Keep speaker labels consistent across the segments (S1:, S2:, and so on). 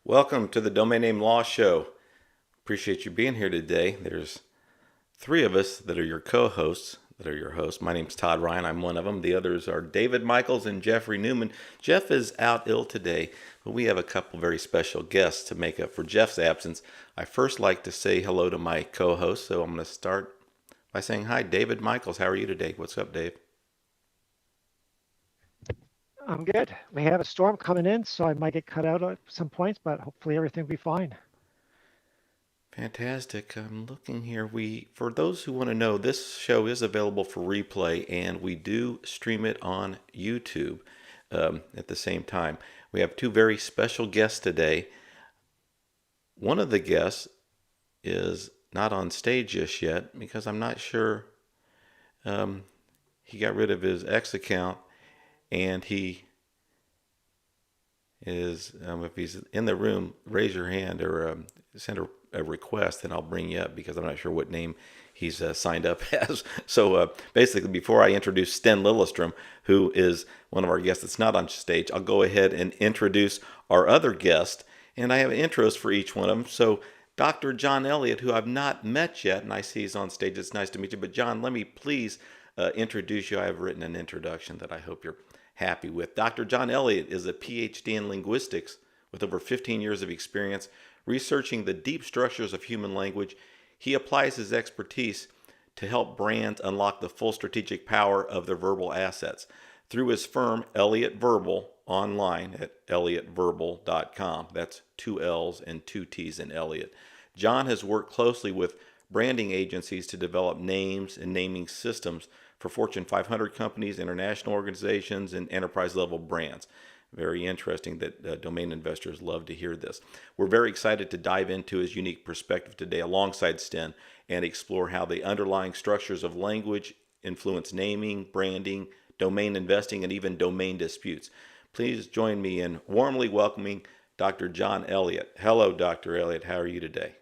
S1: Welcome to the Domain Name Law Show. Appreciate you being here today. There's three of us that are your co-hosts, that are your hosts. My name's Todd Ryan. I'm one of them. The others are David Michaels and Jeffrey Neuman. Jeff is out ill today, but we have a couple very special guests to make up for Jeff's absence. I first like to say hello to my co-host, so I'm going to start by saying hi, David Michaels. How are you today? What's up, Dave?
S2: I'm good. We have a storm coming in, so I might get cut out at some points, but hopefully everything will be fine.
S1: Fantastic. I'm looking here. For those who want to know, this show is available for replay, and we do stream it on YouTube at the same time. We have two very special guests today. One of the guests is not on stage just yet because I'm not sure he got rid of his X account, and he is, if he's in the room, raise your hand or send a request, and I'll bring you up because I'm not sure what name he's signed up as. So basically, before I introduce Sten Lillestrom, who is one of our guests that's not on stage, I'll go ahead and introduce our other guest, and I have intros for each one of them. So Dr. John Elliott, who I've not met yet, and I see he's on stage. It's nice to meet you. But John, let me please introduce you. I have written an introduction that I hope you're happy with. Dr. John Elliott is a PhD in linguistics with over 15 years of experience researching the deep structures of human language. He applies his expertise to help brands unlock the full strategic power of their verbal assets. Through his firm, Elliott Verbal, online at elliottverbal.com. That's two L's and two T's in Elliott. John has worked closely with branding agencies to develop names and naming systems for Fortune 500 companies, international organizations, and enterprise-level brands. Very interesting that domain investors love to hear this. We're very excited to dive into his unique perspective today alongside Sten and explore how the underlying structures of language influence naming, branding, domain investing, and even domain disputes. Please join me in warmly welcoming Dr. John Elliott. Hello, Dr. Elliott. How are you today?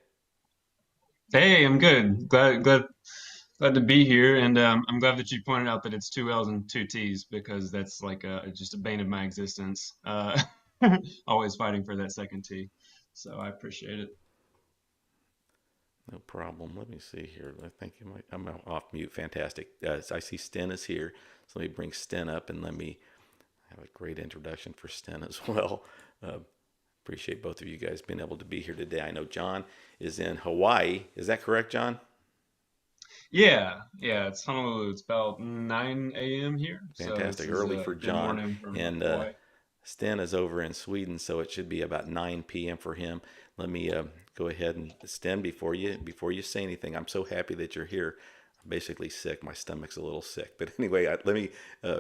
S3: Hey, I'm good. Glad to be here, and I'm glad that you pointed out that it's two L's and two T's because that's like just a bane of my existence. Always fighting for that second T, so I appreciate it.
S1: No problem. Let me see here. I think you might. I'm off mute. Fantastic. I see Sten is here, so let me bring Sten up and let me have a great introduction for Sten as well. Appreciate both of you guys being able to be here today. I know John is in Hawaii. Is that correct, John?
S3: Yeah, it's Honolulu. It's about 9 a.m. here, so this
S1: Fantastic.
S3: is
S1: Early for
S3: good
S1: John.
S3: morning from
S1: And
S3: Hawaii.
S1: Sten is over in Sweden, so it should be about 9 p.m. for him. Let me go ahead and Sten, before you say anything, I'm so happy that you're here. I'm basically sick. My stomach's a little sick. But anyway, let me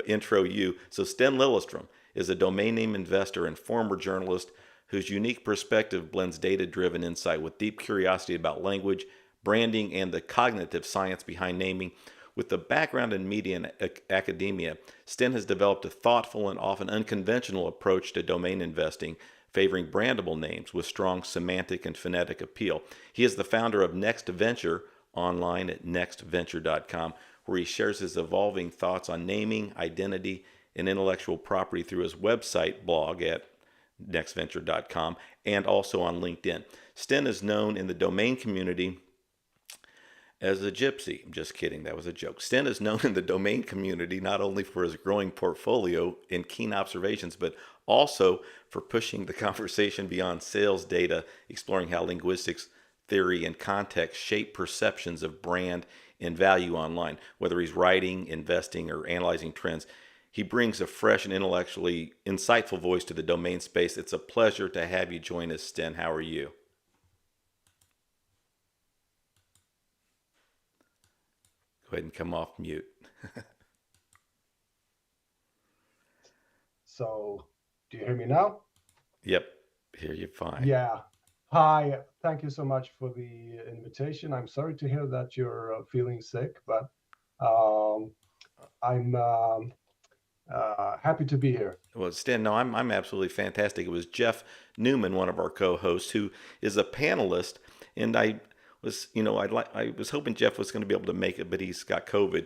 S1: intro you. So Sten Lillestrom is a domain name investor and former journalist whose unique perspective blends data-driven insight with deep curiosity about language, branding, and the cognitive science behind naming. With a background in media and academia, Sten has developed a thoughtful and often unconventional approach to domain investing, favoring brandable names with strong semantic and phonetic appeal. He is the founder of Next Venture, online at nextventure.com, where he shares his evolving thoughts on naming, identity, and intellectual property through his website blog at nextventure.com and also on LinkedIn. Sten is known in the domain community as a gypsy. I'm just kidding. That was a joke. Sten is known in the domain community not only for his growing portfolio and keen observations, but also for pushing the conversation beyond sales data, exploring how linguistics, theory, and context shape perceptions of brand and value online. Whether he's writing, investing, or analyzing trends, he brings a fresh and intellectually insightful voice to the domain space. It's a pleasure to have you join us, Sten. How are you? Go ahead and come off mute.
S4: So, do you hear me now?
S1: Yep, hear you fine.
S4: Yeah. Hi, thank you so much for the invitation. I'm sorry to hear that you're feeling sick, but I'm happy to be here.
S1: Well, Stan, no, I'm absolutely fantastic. It was Jeff Neuman, one of our co-hosts, who is a panelist, and I was hoping Jeff was going to be able to make it, but he's got COVID,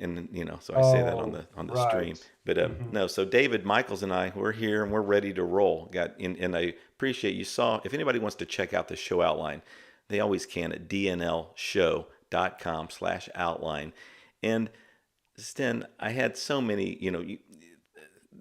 S1: And so I say that on
S4: Oh,
S1: the stream.
S4: right.
S1: But
S4: Hmm.
S1: no, so David Michaels and I, we're here and we're ready to roll. And I appreciate you saw. If anybody wants to check out the show outline, they always can at dnlshow.com/outline. And Sten, I had so many.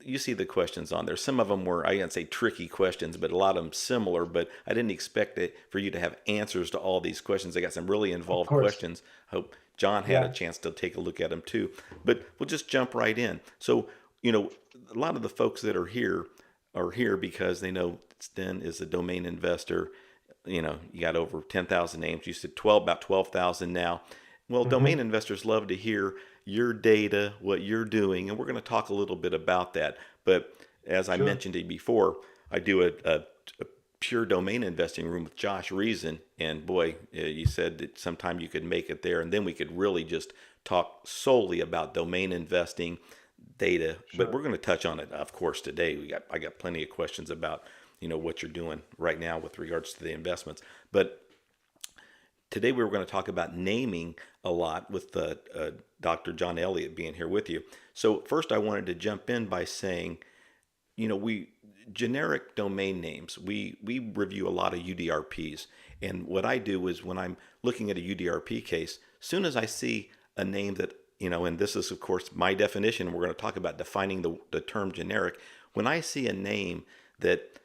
S1: You see the questions on there. Some of them were, I can't say tricky questions, but a lot of them similar. But I didn't expect it for you to have answers to all these questions. I got some really
S4: Of
S1: involved
S4: course.
S1: questions. Hope John had a
S4: Yeah.
S1: chance to take a look at them too. But we'll just jump right in. So, a lot of the folks that are here because they know Sten is a domain investor. You got over 10,000 names. You said about 12,000 now. Well,
S4: Hmm.
S1: domain investors love to hear your data, what you're doing, and we're going to talk a little bit about that. But as I
S4: Sure.
S1: mentioned to you before, I do a pure domain investing room with Josh Reason, and boy, you said that sometime you could make it there, and then we could really just talk solely about domain investing data. But we're
S4: Sure.
S1: going to touch on it, of course, today. I got plenty of questions about what you're doing right now with regards to the investments, but today we were going to talk about naming a lot with Dr. John Elliott being here with you. So first, I wanted to jump in by saying, we generic domain names. We review a lot of UDRPs, and what I do is when I'm looking at a UDRP case, soon as I see a name that and this is of course my definition. We're going to talk about defining the term generic. When I see a name that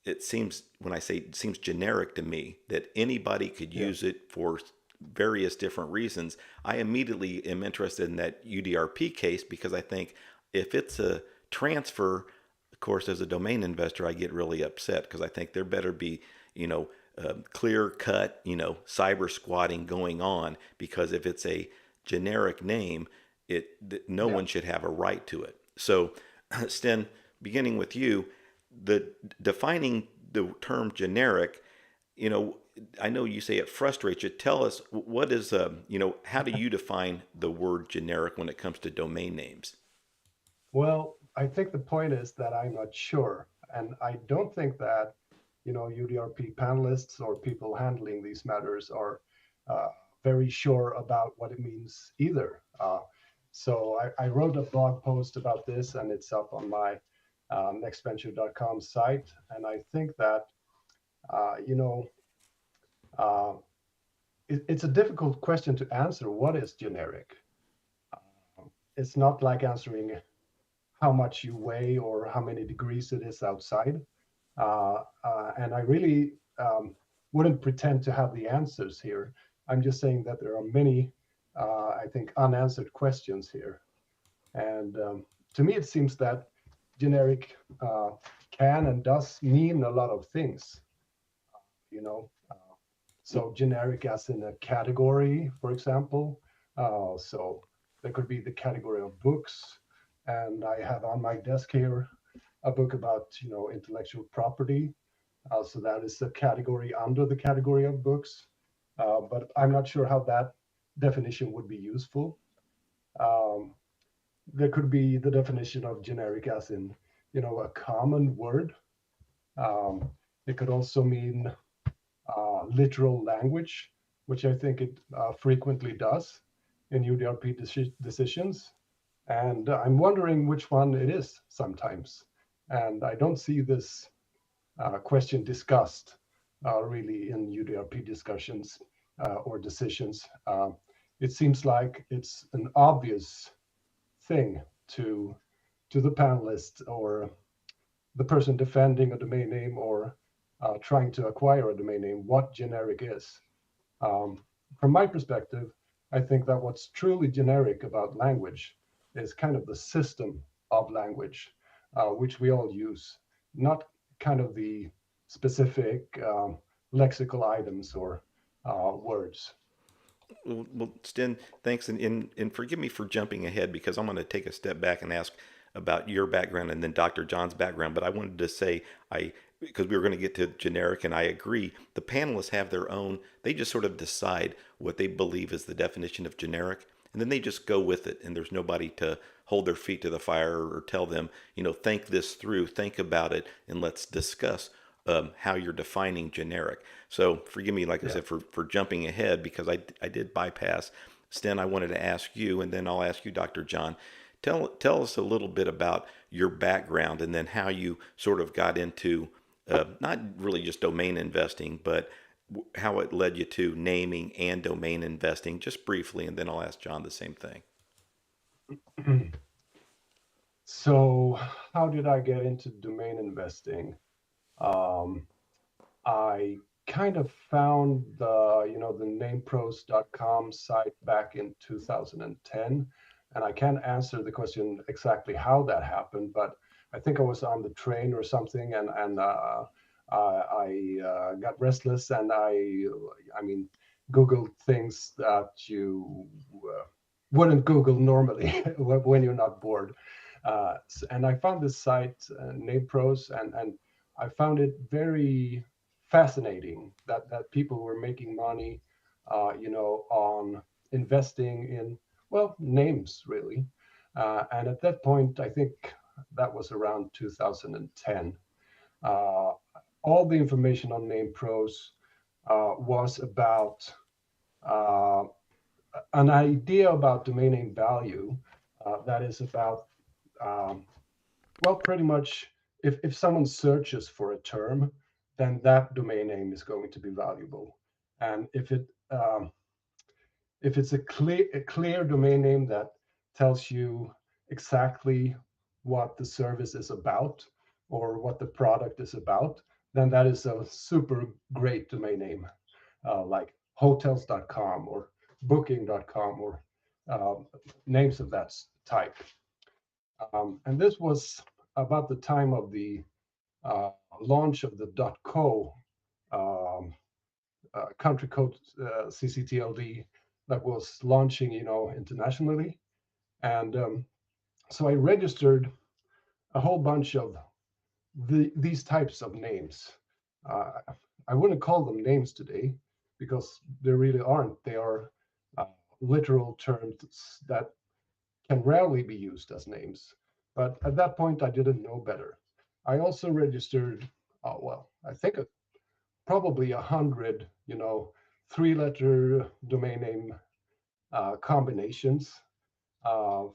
S1: it seems when I say it seems generic to me that anybody could
S4: Yeah.
S1: use it for various different reasons, I immediately am interested in that UDRP case because I think if it's a transfer, of course, as a domain investor, I get really upset because I think there better be, clear cut, cyber squatting going on because if it's a generic name, no
S4: Yeah.
S1: one should have a right to it. So, Sten, beginning with you, the defining the term generic, you know, I know you say it frustrates you. Tell us what is, how do you define the word generic when it comes to domain names?
S4: Well, I think the point is that I'm not sure. And I don't think that, UDRP panelists or people handling these matters are uh, very sure about what it means either. So I wrote a blog post about this and it's up on my nextventure.com site. And I think that, uh, you know, uh, it's a difficult question to answer. What is generic? It's not like answering how much you weigh or how many degrees it is outside. And I really wouldn't pretend to have the answers here. I'm just saying that there are many, I think, unanswered questions here. And to me, it seems that generic can and does mean a lot of things, you know. So generic as in a category, for example. So there could be the category of books. And I have on my desk here a book about, intellectual property. So that is a category under the category of books. But I'm not sure how that definition would be useful. Um, there could be the definition of generic as in, a common word. Um, it could also mean literal language, which I think it frequently does in UDRP decisions. And I'm wondering which one it is sometimes. And I don't see this question discussed really in UDRP discussions or decisions. It seems like it's an obvious thing to the panelist or the person defending a domain name or trying to acquire a domain name what generic is. Um, from my perspective, I think that what's truly generic about language is kind of the system of language, which we all use, not kind of the specific lexical items or words.
S1: Well, Sten, thanks, and forgive me for jumping ahead because I'm going to take a step back and ask about your background and then Dr. John's background. But I wanted to say because we were going to get to generic, and I agree. The panelists have their own. They just sort of decide what they believe is the definition of generic, and then they just go with it. And there's nobody to hold their feet to the fire or tell them, think this through, think about it, and let's discuss how you're defining generic. So forgive me, like I
S4: Yeah.
S1: said, for jumping ahead because I did bypass. Sten, I wanted to ask you, and then I'll ask you, Dr. John. Tell us a little bit about your background and then how you sort of got into not really just domain investing, but how it led you to naming and domain investing, just briefly, and then I'll ask John the same thing.
S4: So, how did I get into domain investing? Um, I kind of found the namepros.com site back in 2010, and I can't answer the question exactly how that happened, but I think I was on the train or something, and I got restless, and I mean, Googled things that you wouldn't Google normally when you're not bored. And I found this site, NamePros, and I found it very fascinating that people were making money, on investing in, well, names really. And at that point, I think that was around 2010. Uh, all the information on NamePros was about uh, an idea about domain name value that is about, um, well, pretty much if someone searches for a term, then that domain name is going to be valuable. And if it's a clear domain name that tells you exactly what the service is about or what the product is about, then that is a super great domain name, like hotels.com or booking.com or names of that type. And this was about the time of the uh, launch of the .co um, country code CCTLD that was launching, internationally. And so I registered a whole bunch of these types of names. Uh, I wouldn't call them names today because they really aren't. They are uh, literal terms that can rarely be used as names. But at that point, I didn't know better. I also registered, well, I think probably 100, three-letter domain name combinations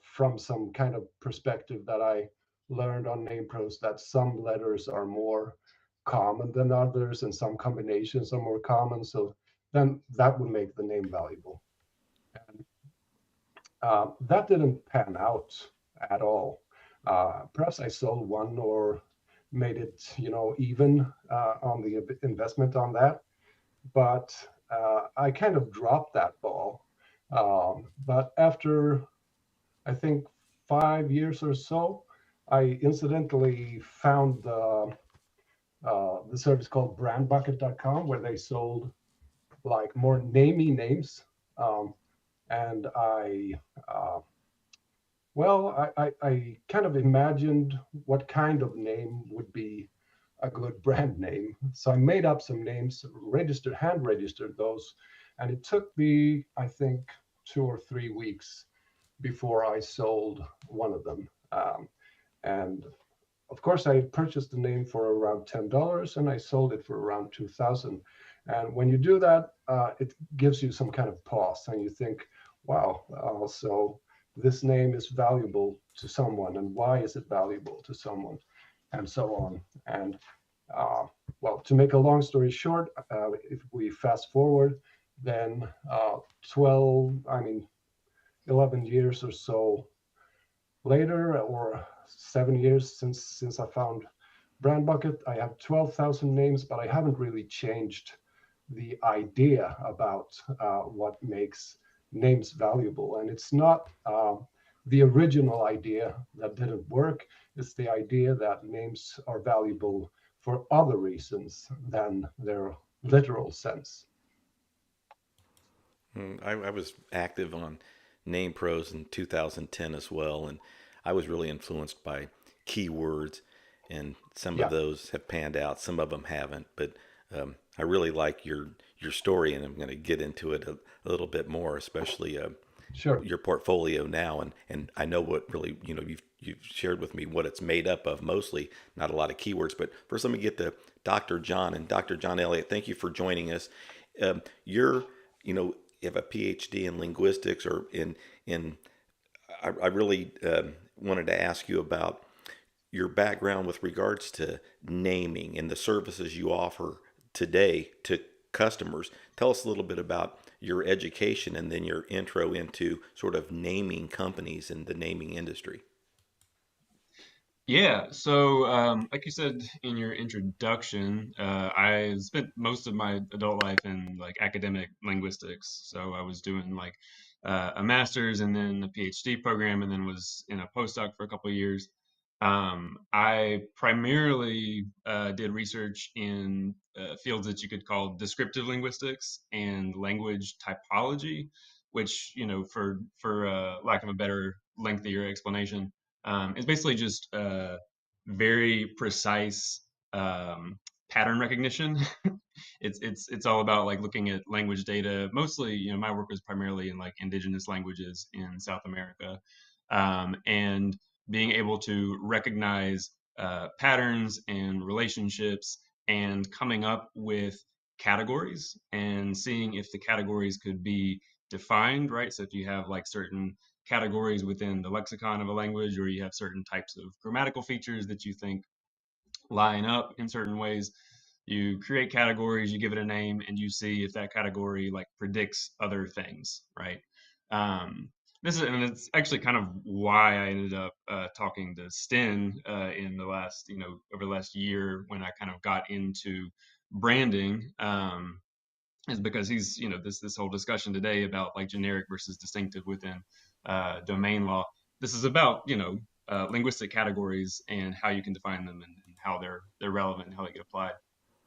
S4: from some kind of perspective that I learned on NamePros, that some letters are more common than others and some combinations are more common. So then that would make the name valuable. And that didn't pan out at all. Perhaps I sold one or made it, even on the investment on that. But I kind of dropped that ball. But after, I think, 5 years or so, I incidentally found the service called brandbucket.com, where they sold like more namey names. And I kind of imagined what kind of name would be a good brand name. So I made up some names, hand registered those. And it took me, I think, 2 or 3 weeks before I sold one of them. And of course, I purchased the name for around $10 and I sold it for around 2,000. And when you do that, it gives you some kind of pause and you think, wow, so this name is valuable to someone, and why is it valuable to someone, and so on. And well, to make a long story short, if we fast forward, then 11 years or so later, or 7 years since I found Brand Bucket, I have 12,000 names, but I haven't really changed the idea about what makes names valuable. And it's not the original idea that didn't work. It's the idea that names are valuable for other reasons than their literal sense.
S1: I was active on Name Pros in 2010 as well, and I was really influenced by keywords, and some of
S4: Yeah,
S1: those have panned out, some of them haven't. But I really like your story, and I'm going to get into it a little bit more, especially
S4: sure.
S1: your portfolio now, and I know what really you've shared with me what it's made up of, mostly not a lot of keywords. But first, let me get to Dr. John and Dr. John Elliott. Thank you for joining us. You're have a PhD in linguistics or in I really wanted to ask you about your background with regards to naming and the services you offer today to customers. Tell us a little bit about your education and then your intro into sort of naming companies in the naming industry.
S3: Yeah, so like you said in your introduction, I spent most of my adult life in like academic linguistics. So I was doing like a master's and then a PhD program, and then was in a postdoc for a couple of years. I primarily did research in fields that you could call descriptive linguistics and language typology, which, for lack of a better, lengthier explanation, it's basically just very precise pattern recognition. It's all about like looking at language data. Mostly, my work was primarily in like indigenous languages in South America, and being able to recognize patterns and relationships and coming up with categories and seeing if the categories could be defined, right? So if you have like certain categories within the lexicon of a language, or you have certain types of grammatical features that you think line up in certain ways, you create categories, you give it a name, and you see if that category like predicts other things, right? um, and it's actually kind of why I ended up talking to Sten in the last, over the last year, when I kind of got into branding, is because he's, this whole discussion today about like generic versus distinctive within domain law. This is about, linguistic categories and how you can define them, and how they're relevant and how they get applied.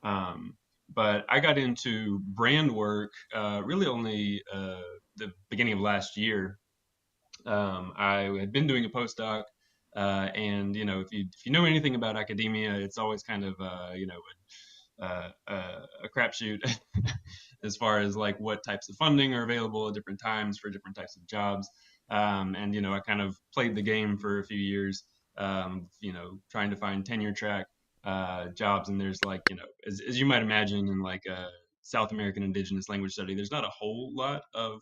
S3: Um, but I got into brand work really only the beginning of last year. I had been doing a postdoc, and if you know anything about academia, it's always kind of a crapshoot as far as like what types of funding are available at different times for different types of jobs. And I kind of played the game for a few years, trying to find tenure track jobs. And there's like, as you might imagine, in like South American Indigenous language study, there's not a whole lot of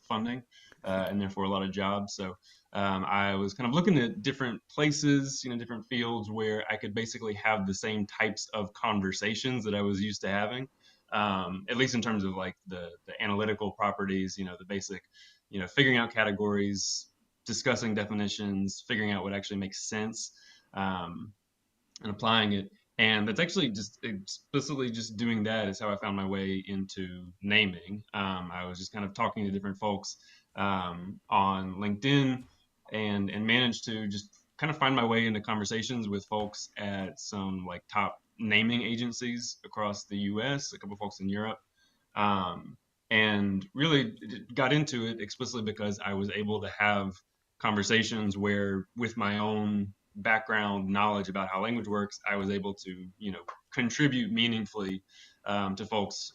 S3: funding, and therefore a lot of jobs. So I was kind of looking at different places, different fields where I could basically have the same types of conversations that I was used to having, at least in terms of like the analytical properties, the basic, figuring out categories, discussing definitions, figuring out what actually makes sense, and applying it. And that's actually just explicitly just doing that is how I found my way into naming. I was just kind of talking to different folks on LinkedIn, and managed to just kind of find my way into conversations with folks at some like top naming agencies across the US, a couple of folks in Europe, um, and really got into it explicitly because I was able to have conversations where, with my own background knowledge about how language works, I was able to, contribute meaningfully to folks'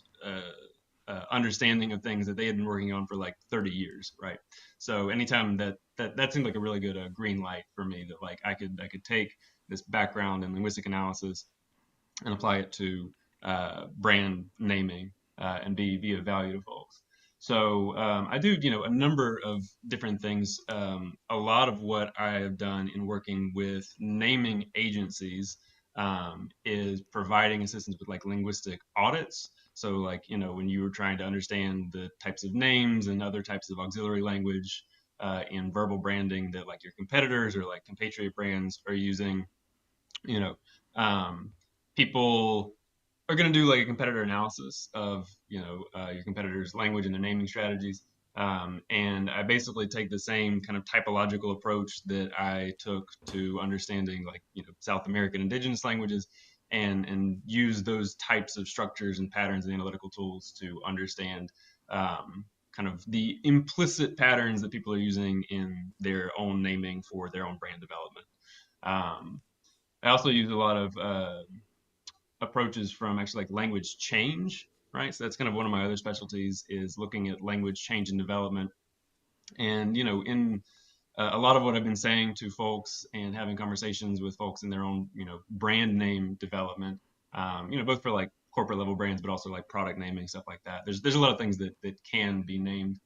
S3: understanding of things that they had been working on for like 30 years, right? So anytime that seemed like a really good green light for me, that like I could take this background in linguistic analysis and apply it to brand naming, and be of value to folks. So I do, a number of different things. A lot of what I have done in working with naming agencies is providing assistance with like linguistic audits. So like, when you were trying to understand the types of names and other types of auxiliary language in verbal branding that like your competitors or like compatriot brands are using, you know, um, people are going to do like a competitor analysis of your competitor's language and their naming strategies. And I basically take the same kind of typological approach that I took to understanding like South American indigenous languages, and use those types of structures and patterns and analytical tools to understand kind of the implicit patterns that people are using in their own naming for their own brand development. Um, I also use a lot of approaches from actually like language change, right? So that's kind of one of my other specialties, is looking at language change and development. And in a lot of what I've been saying to folks and having conversations with folks in their own brand name development, both for like corporate level brands, but also like product naming, stuff like that. There's a lot of things that can be named,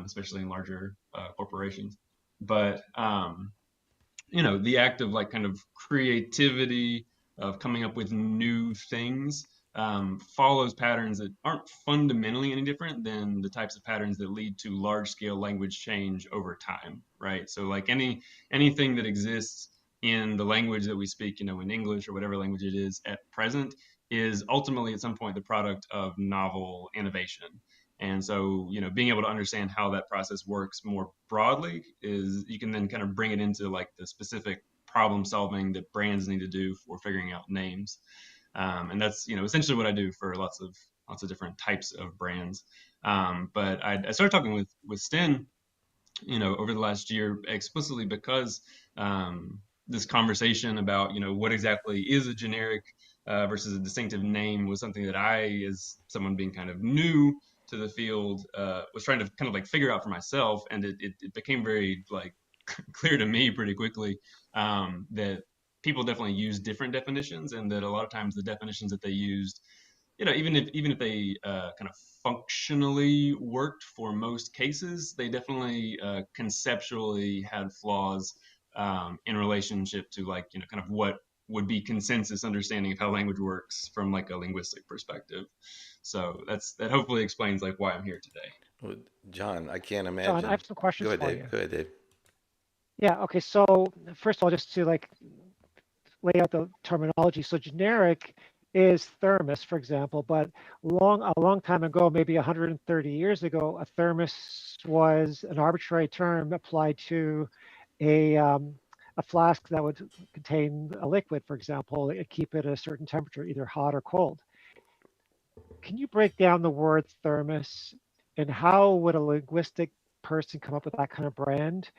S3: especially in larger corporations. But the act of like kind of creativity of coming up with new things follows patterns that aren't fundamentally any different than the types of patterns that lead to large scale language change over time, right? So like anything that exists in the language that we speak, in English or whatever language it is at present, is ultimately at some point the product of novel innovation. And so, being able to understand how that process works more broadly is you can then kind of bring it into like the specific problem solving that brands need to do for figuring out names. And that's, essentially what I do for lots of different types of brands. But I started talking with Sten, over the last year explicitly because this conversation about, what exactly is a generic versus a distinctive name was something that I, as someone being kind of new to the field, was trying to kind of like figure out for myself. And it became very like clear to me pretty quickly that people definitely use different definitions, and that a lot of times the definitions that they used, even if they kind of functionally worked for most cases, they definitely conceptually had flaws in relationship to like kind of what would be consensus understanding of how language works from like a linguistic perspective. So that hopefully explains like why I'm here today.
S1: Well, John, I can't
S2: John, I
S1: imagine.
S2: have some
S1: Go
S2: questions
S1: ahead,
S2: for
S1: Dave.
S2: you.
S1: Go ahead, Dave.
S2: Yeah, okay, so first of all, just to like lay out the terminology. So generic is thermos, for example, but a long time ago, maybe 130 years ago, a thermos was an arbitrary term applied to a um, a flask that would contain a liquid, for example, and keep it at a certain temperature, either hot or cold. Can you break down the word thermos and how would a linguistic person come up with that kind of brand?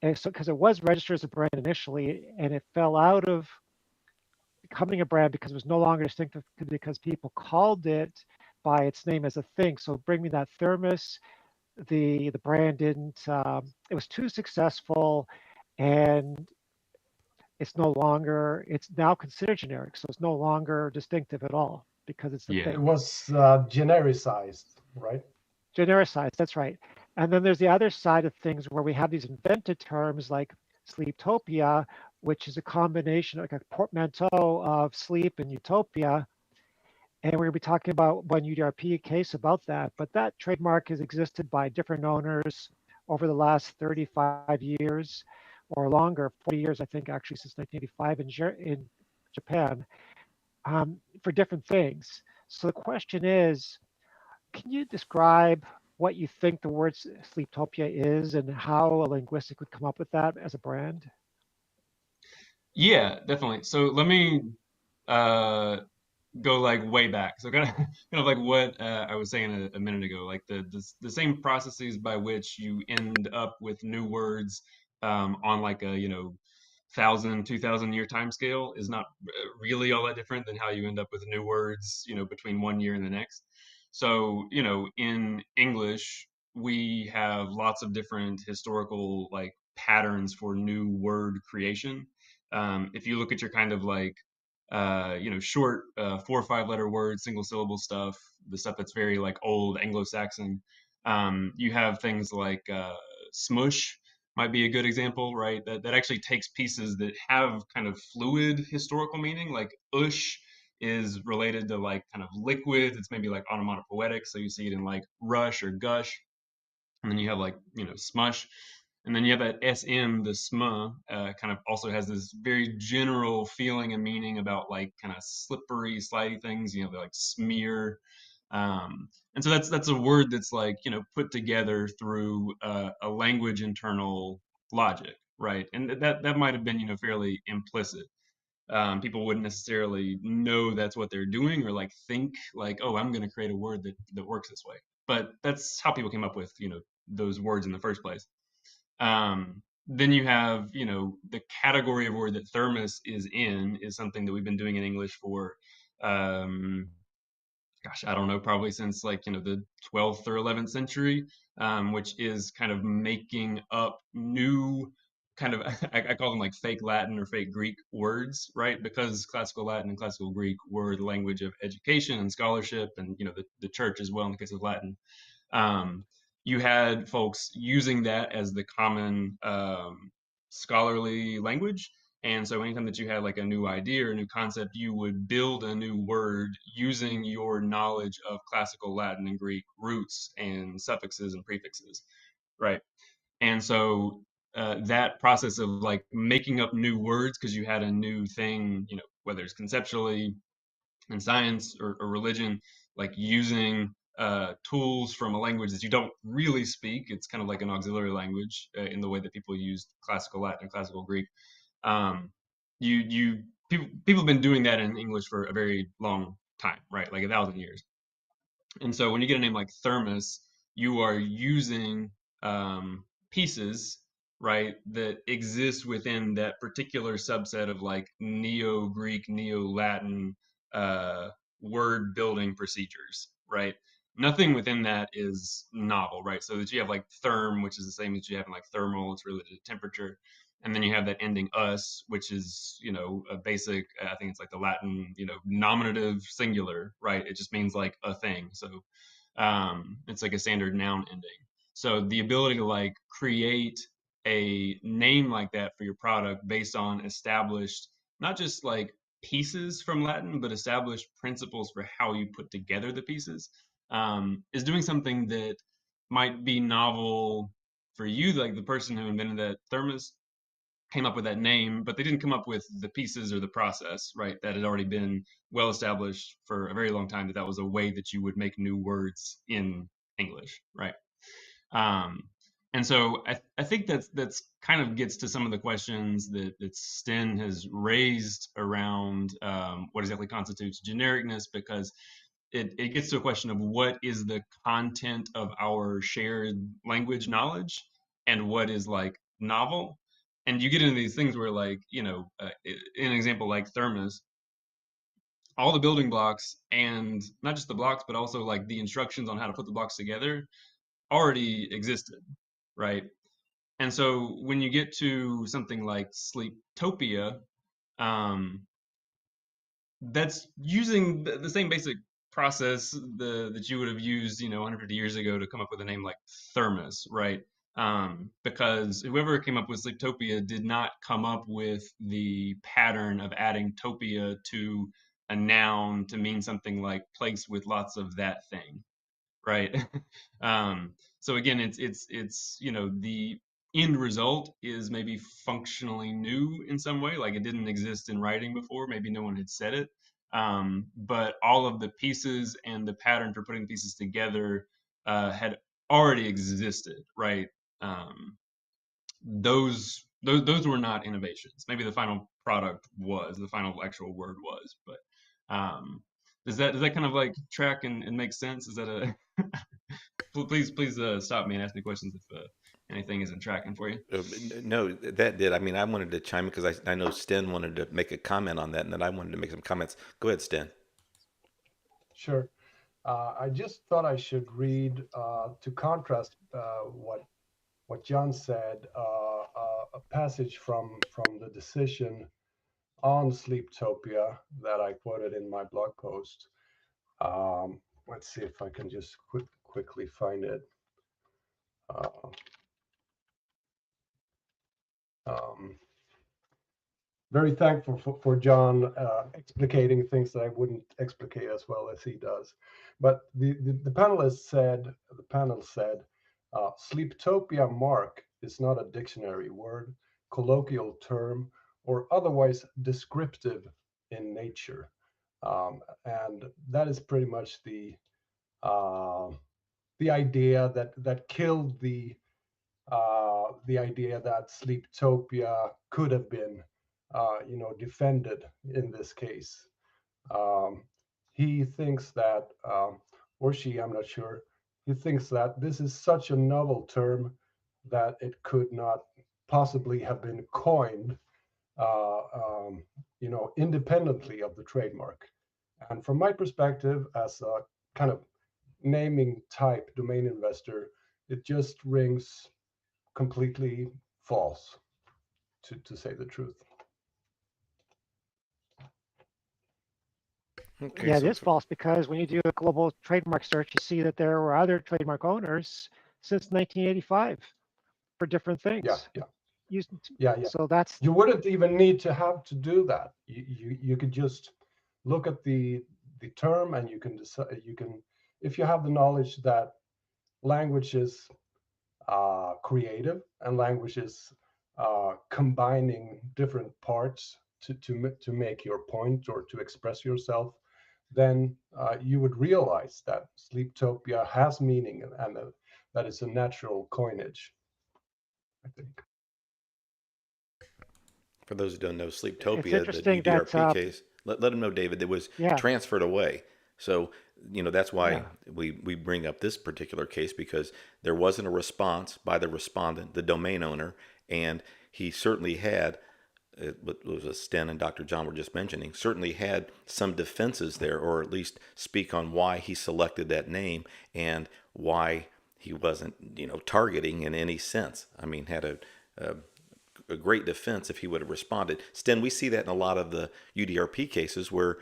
S2: And so, because it was registered as a brand initially, and it fell out of becoming a brand because it was no longer distinctive because people called it by its name as a thing. So bring me that thermos. The brand didn't. It was too successful, and it's no longer. It's now considered generic, so it's no longer distinctive at all because it's a
S3: Yeah.
S4: It
S2: thing.
S4: was genericized, right?
S2: Genericized. That's right. And then there's the other side of things where we have these invented terms like sleeptopia, which is a combination, like a portmanteau of sleep and utopia. And we're going to be talking about one UDRP case about that. But that trademark has existed by different owners over the last 35 years or longer, 40 years, I think, actually, since 1985 in Japan, for different things. So the question is, can you describe what you think the word sleeptopia is and how a linguistic would come up with that as a brand?
S3: Yeah, definitely. So let me uh, go like way back. So kind of like what I was saying a minute ago, like the same processes by which you end up with new words on like a 1,000, 2,000 year time scale is not really all that different than how you end up with new words, between one year and the next. So in English we have lots of different historical like patterns for new word creation. If you look at your kind of like short 4 or 5 letter words, single syllable stuff, the stuff that's very like old Anglo-Saxon. You have things like smush might be a good example, right? That actually takes pieces that have kind of fluid historical meaning, like ush is related to like kind of liquids. It's maybe like onomatopoetic, so you see it in like rush or gush, and then you have like smush, and then you have that sm, the sma, kind of also has this very general feeling and meaning about like kind of slippery slidey things, like smear. And so that's a word that's like put together through a language internal logic, right? And that might have been fairly implicit. People wouldn't necessarily know that's what they're doing or like think like, oh, I'm going to create a word that works this way. But that's how people came up with those words in the first place. Then you have the category of word that thermos is in is something that we've been doing in English for um, gosh, I don't know, probably since like, the 12th or 11th century, which is kind of making up new kind of I call them like fake Latin or fake Greek words, right? Because classical Latin and classical Greek were the language of education and scholarship, and the church as well in the case of Latin. Um, you had folks using that as the common scholarly language. And so anytime that you had like a new idea or a new concept, you would build a new word using your knowledge of classical Latin and Greek roots and suffixes and prefixes, right? And so that process of like making up new words because you had a new thing, whether it's conceptually in science or religion, like using tools from a language that you don't really speak. It's kind of like an auxiliary language in the way that people used classical Latin and classical Greek. Um, people have been doing that in English for a very long time, right? Like 1,000 years. And so when you get a name like thermos, you are using pieces, right, that exist within that particular subset of like Neo-Greek, Neo-Latin word building procedures, right? Nothing within that is novel, right? So that you have like therm, which is the same as you have in like thermal, it's related to temperature. And then you have that ending us, which is, a basic, I think it's like the Latin, nominative singular, right? It just means like a thing. So it's like a standard noun ending. So the ability to like create a name like that for your product based on established, not just like pieces from Latin, but established principles for how you put together the pieces, is doing something that might be novel for you, like the person who invented that thermos came up with that name, but they didn't come up with the pieces or the process, right? That had already been well established for a very long time that was a way that you would make new words in English, right? Um, and so I think that's kind of gets to some of the questions that Sten has raised around what exactly constitutes genericness, because it gets to a question of what is the content of our shared language knowledge and what is like novel. And you get into these things where like, in an example like thermos, all the building blocks and not just the blocks, but also like the instructions on how to put the blocks together already existed, right? And so when you get to something like Sleeptopia, um, that's using the same basic process that you would have used, 150 years ago to come up with a name like thermos, right? Because whoever came up with Sleeptopia did not come up with the pattern of adding topia to a noun to mean something like place with lots of that thing, right? So again, it's the end result is maybe functionally new in some way, like it didn't exist in writing before, maybe no one had said it, but all of the pieces and the pattern for putting pieces together had already existed, right? Those were not innovations. Maybe the final product was, the final actual word was, but does that kind of like track and make sense? Is that a please stop me and ask me questions if anything isn't tracking for you.
S1: No, that did. I mean, I wanted to chime in because I know Sten wanted to make a comment on that, and then I wanted to make some comments. Go ahead, Sten.
S4: Sure. I just thought I should read to contrast what John said, a passage from the decision on Sleeptopia that I quoted in my blog post. Let's see if I can just quickly find it. Um, very thankful for John explicating things that I wouldn't explicate as well as he does. But the panel said, Sleeptopia mark is not a dictionary word, colloquial term, or otherwise descriptive in nature. And that is pretty much the idea that killed the idea that Sleeptopia could have been, defended in this case. He thinks that, or she, I'm not sure, he thinks that this is such a novel term that it could not possibly have been coined, independently of the trademark. And from my perspective, as a kind of naming type domain investor, it just rings completely false. to say the truth.
S1: Okay,
S2: Yeah, it
S1: so
S2: is false because when you do a global trademark search, you see that there were other trademark owners since 1985 for different
S4: Yeah,
S2: things.
S4: yeah,
S2: Used,
S4: yeah, yeah.
S2: so that's
S4: You wouldn't even need to have to do that. You could just look at the term, and you can decide. You can, if you have the knowledge that language is creative, and language is combining different parts to make your point or to express yourself, then you would realize that Sleeptopia has meaning, and that it's a natural coinage, I think.
S1: for those who don't know,
S2: it's
S1: Sleeptopia, the
S2: interesting that
S1: UDRP case, let them know, David, it was
S2: yeah,
S1: transferred away. So, that's why
S2: yeah.
S1: we bring up this particular case, because there wasn't a response by the respondent, the domain owner, and he certainly had, what was Sten and Dr. John were just mentioning, certainly had some defenses there, or at least speak on why he selected that name and why he wasn't, targeting in any sense. I mean, had a great defense if he would have responded. Sten, we see that in a lot of the UDRP cases where,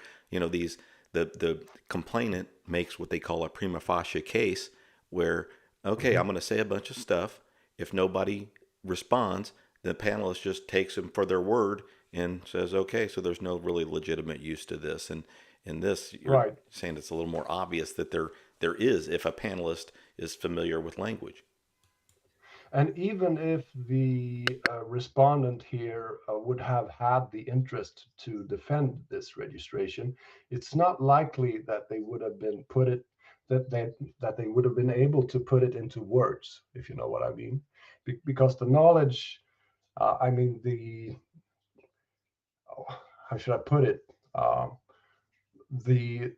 S1: the complainant makes what they call a prima facie case, where, okay, I'm going to say a bunch of stuff. If nobody responds, the panelist just takes them for their word and says, okay, so there's no really legitimate use to this. And in this, you're
S4: Right.
S1: saying it's a little more obvious that there is, if a panelist is familiar with language.
S4: And even if the respondent here would have had the interest to defend this registration, it's not likely that they would have been that they would have been able to put it into words, if you know what I mean, because the knowledge, I mean how should I put it? The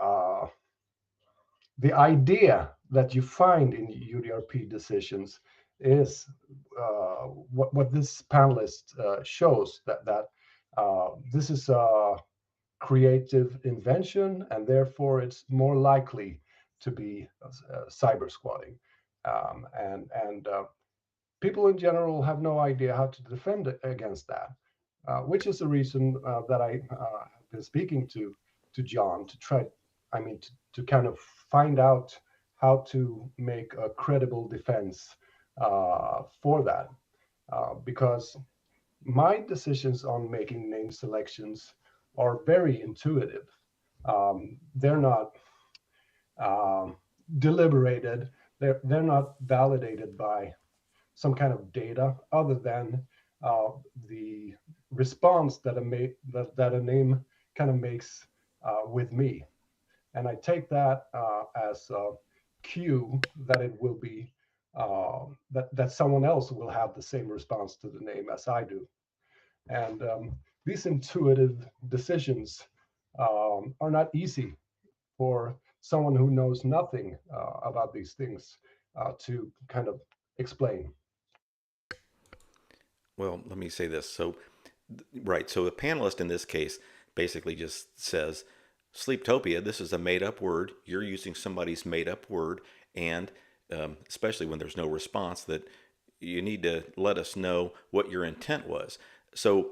S4: uh, the idea that you find in UDRP decisions is what this panelist shows, that this is a creative invention, and therefore it's more likely to be cyber squatting. And people in general have no idea how to defend against that, which is the reason that I have been speaking to John to try, I mean, to kind of find out how to make a credible defense for that, because my decisions on making name selections are very intuitive. They're not deliberated. They're not validated by some kind of data other than the response that a name kind of makes with me, and I take that as a cue that it will be that someone else will have the same response to the name as I do, and these intuitive decisions are not easy for someone who knows nothing about these things to kind of explain.
S1: Well, let me say this. So, right. So the panelist in this case basically just says, Sleeptopia, this is a made up word. You're using somebody's made up word. And especially when there's no response, that you need to let us know what your intent was. So,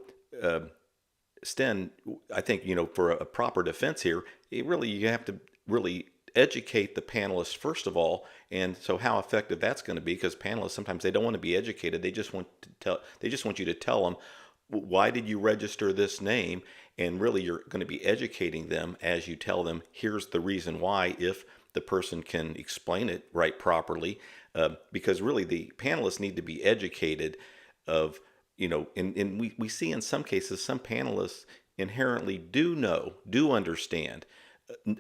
S1: Sten, I think, for a proper defense here, you have to really educate the panelists first of all. And so how effective that's going to be, because panelists, sometimes they don't want to be educated. They just want you to tell them, why did you register this name? And really you're going to be educating them as you tell them, here's the reason why, if the person can explain it right properly. Because really the panelists need to be educated of, and we see in some cases, some panelists inherently do understand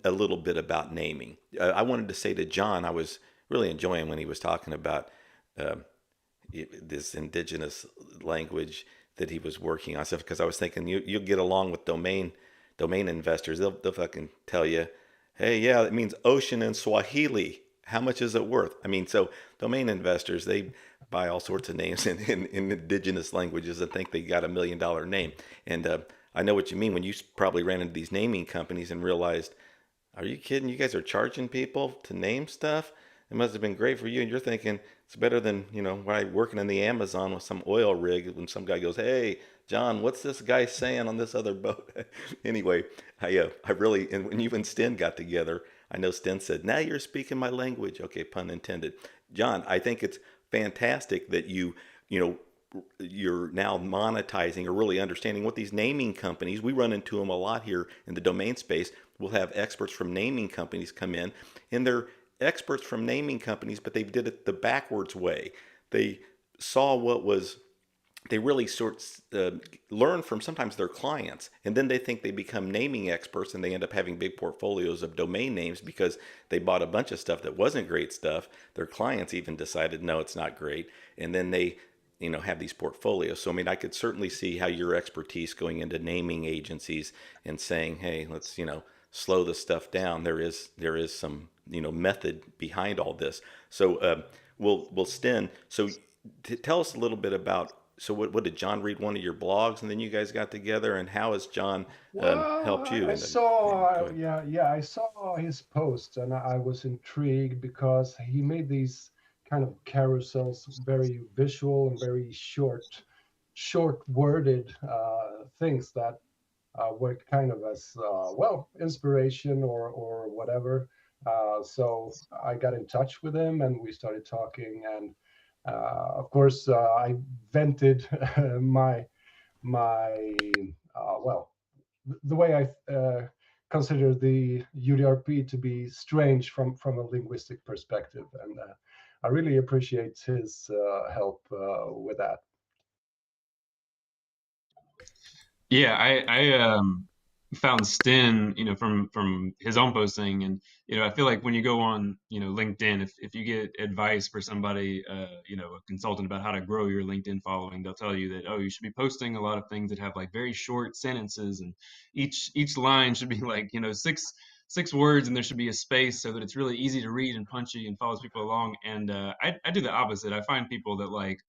S1: a little bit about naming. I wanted to say to John, I was really enjoying when he was talking about this indigenous language that he was working on stuff, because I was thinking you'll get along with domain investors. They'll fucking tell you, hey, yeah, it means ocean in Swahili. How much is it worth? I mean, so domain investors, they buy all sorts of names in indigenous languages and think they got $1 million name. And I know what you mean when you probably ran into these naming companies and realized, are you kidding? You guys are charging people to name stuff? It must have been great for you. And you're thinking it's better than, when I working in the Amazon with some oil rig when some guy goes, "Hey, John, what's this guy saying on this other boat?" Anyway, I really, and when you and Sten got together, I know Sten said, "Now you're speaking my language." Okay, pun intended. John, I think it's fantastic that you know, you're now monetizing or really understanding what these naming companies, we run into them a lot here in the domain space. We'll have experts from naming companies come in, and they're experts from naming companies, but they did it the backwards way. They saw what was, they really learn from sometimes their clients, and then they think they become naming experts, and they end up having big portfolios of domain names because they bought a bunch of stuff that wasn't great stuff. Their clients even decided, no, it's not great, and then they have these portfolios. So I mean, I could certainly see how your expertise going into naming agencies and saying, hey, let's slow the stuff down. There is some method behind all this. So we'll Sten. So tell us a little bit about. So what did John read one of your blogs, and then you guys got together, and how has John
S4: Well,
S1: helped you?
S4: I
S1: And then go
S4: saw,
S1: ahead.
S4: yeah, I saw his posts and I was intrigued because he made these kind of carousels, very visual and very short worded things that were kind of as well inspiration or whatever. So I got in touch with him and we started talking, and of course I vented my well, the way I consider the UDRP to be strange from a linguistic perspective, and I really appreciate his help with that.
S3: Yeah, I found Sten, from his own posting, and I feel like when you go on, LinkedIn, if you get advice for somebody, a consultant about how to grow your LinkedIn following, they'll tell you that, oh, you should be posting a lot of things that have like very short sentences, and each line should be like, six words, and there should be a space so that it's really easy to read and punchy and follows people along. And I do the opposite. I find people that like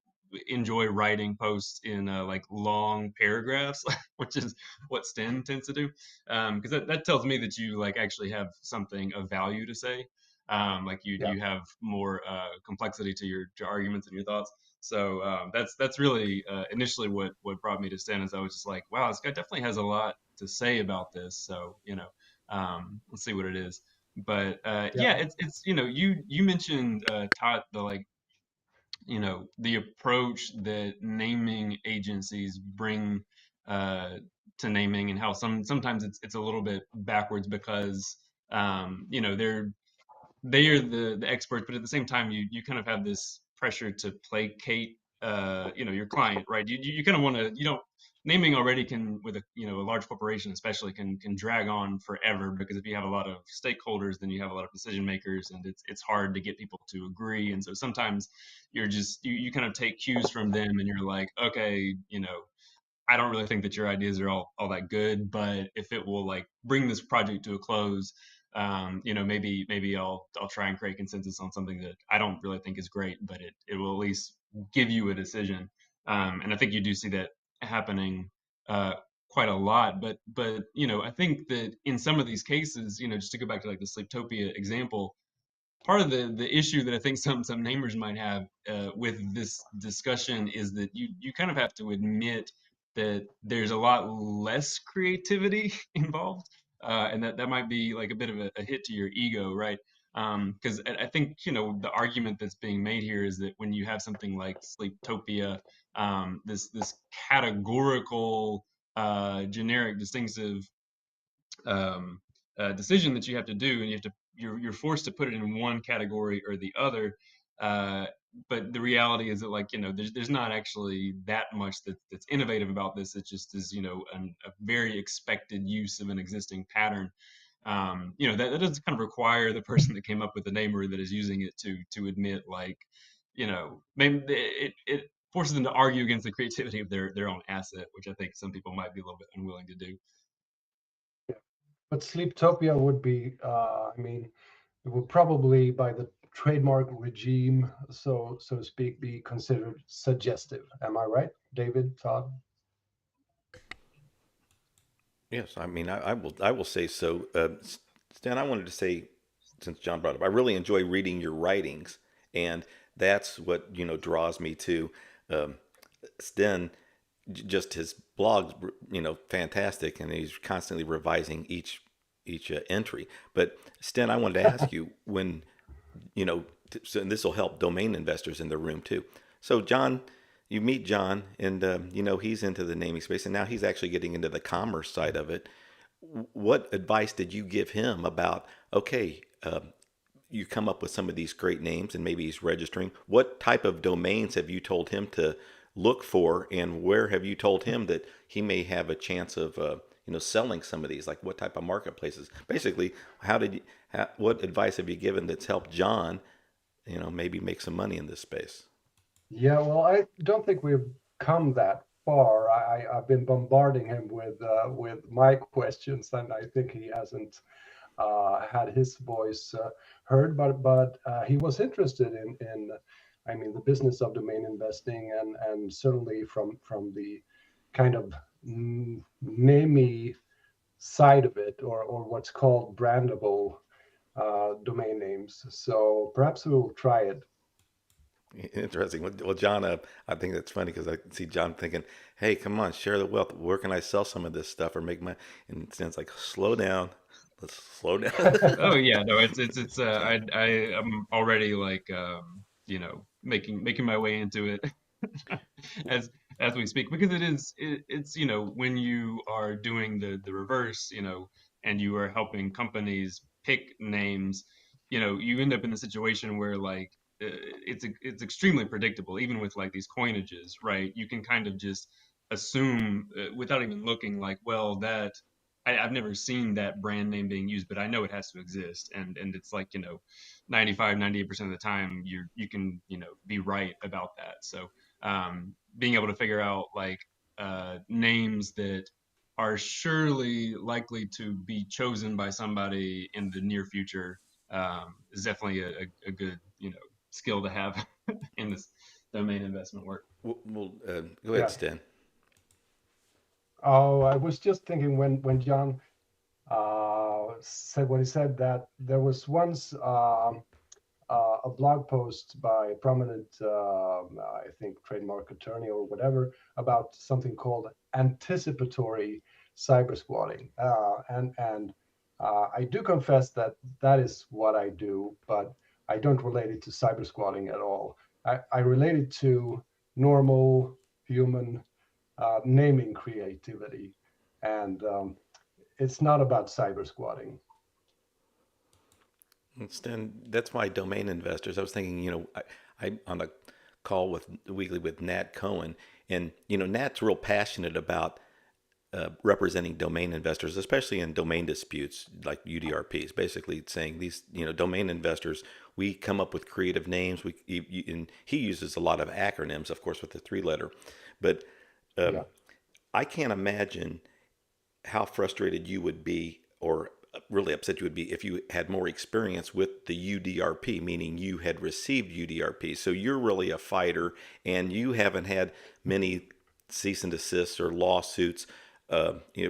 S3: enjoy writing posts in like long paragraphs, which is what Sten tends to do. Because that tells me that you like actually have something of value to say. Like you
S4: Yeah,
S3: you have more complexity to your arguments and your thoughts. So that's really initially what brought me to Sten, is I was just like, wow, this guy definitely has a lot to say about this. So let's see what it is. But yeah,
S4: yeah,
S3: it's you mentioned Todd, the like the approach that naming agencies bring uh, to naming, and how sometimes it's a little bit backwards because they are the experts, but at the same time, you kind of have this pressure to placate, your client, right? You kind of want to, naming already can, with a large corporation especially, can drag on forever, because if you have a lot of stakeholders, then you have a lot of decision makers, and it's hard to get people to agree. And so sometimes you kind of take cues from them, and you're like, okay, I don't really think that your ideas are all that good, but if it will like bring this project to a close, maybe I'll try and create consensus on something that I don't really think is great, but it will at least give you a decision. And I think you do see that happening uh, quite a lot. But I think that in some of these cases, just to go back to like the Sleeptopia example, part of the issue that I think some namers might have with this discussion is that you kind of have to admit that there's a lot less creativity involved, and that might be like a bit of a hit to your ego, right? Because I think the argument that's being made here is that when you have something like Sleeptopia, this categorical, generic, distinctive decision that you have to do, and you're forced to put it in one category or the other. Uh, but the reality is that, like, there's not actually that much that's innovative about this. It just is a very expected use of an existing pattern. That does kind of require the person that came up with the namer that is using it to admit, like, maybe it forces them to argue against the creativity of their own asset, which I think some people might be a little bit unwilling to do.
S4: but Sleeptopia would be, I mean, it would probably by the trademark regime, so to speak, be considered suggestive. Am I right, David, Todd?
S1: Yes, I mean, I will say so. Stan, I wanted to say since John brought up, I really enjoy reading your writings, and that's what draws me to um, Sten. Just his blogs, fantastic, and he's constantly revising each entry. But Sten, I wanted to ask you when so, and this will help domain investors in the room too. So John, you meet John, and he's into the naming space, and now he's actually getting into the commerce side of it. What advice did you give him about? Okay, you come up with some of these great names, and maybe he's registering. What type of domains have you told him to look for, and where have you told him that he may have a chance of selling some of these? Like what type of marketplaces? Basically, what advice have you given that's helped John maybe make some money in this space?
S4: Yeah, well, I don't think we've come that far. I've been bombarding him with my questions, and I think he hasn't had his voice heard. But he was interested in I mean, the business of domain investing, and certainly from the kind of namey side of it, or what's called brandable domain names. So perhaps we'll try it.
S1: Interesting. Well, John, I think that's funny because I see John thinking, "Hey, come on, share the wealth. Where can I sell some of this stuff or make my?" And Stan's like, "Slow down. Let's slow down."
S3: Oh yeah, no, it's I am already like making my way into it as as we speak, because it's when you are doing the reverse, and you are helping companies pick names, you end up in the situation where like it's extremely predictable, even with like these coinages, right? You can kind of just assume without even looking, like, well, I've never seen that brand name being used, but I know it has to exist. And it's like, 98% of the time you can, be right about that. So being able to figure out like names that are surely likely to be chosen by somebody in the near future is definitely a good, skill to have in this domain investment work.
S1: Go ahead,
S4: Yeah.
S1: Stan.
S4: Oh, I was just thinking when John said what he said, that there was once a blog post by a prominent, I think, trademark attorney or whatever, about something called anticipatory cyber squatting. And I do confess that that is what I do, but I don't relate it to cyber squatting at all. I relate it to normal human naming creativity, and it's not about cyber squatting.
S1: Stan, that's why domain investors. I was thinking, I on a call with weekly with Nat Cohen, and Nat's real passionate about representing domain investors, especially in domain disputes like UDRPs. Basically, saying these, domain investors, we come up with creative names. And he uses a lot of acronyms, of course, with the three-letter. But
S4: Yeah.
S1: I can't imagine how frustrated you would be, or really upset you would be, if you had more experience with the UDRP, meaning you had received UDRP. So you're really a fighter, and you haven't had many cease and desists or lawsuits.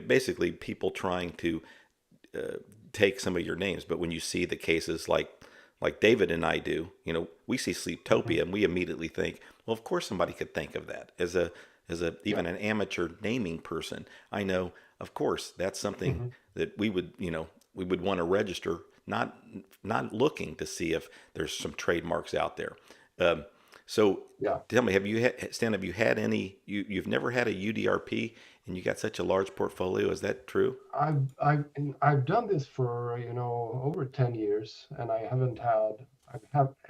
S1: Basically people trying to take some of your names. But when you see the cases like David and I do, we see Sleeptopia and we immediately think, well, of course somebody could think of that as a even
S4: Yeah.
S1: an amateur naming person. I know, of course, that's something
S4: Hmm.
S1: that we would want to register, not looking to see if there's some trademarks out there. Um, so
S4: Yeah.
S1: tell me, Stan, have you had any? You've never had a UDRP, and you got such a large portfolio. Is that true?
S4: I've done this for over 10 years, and I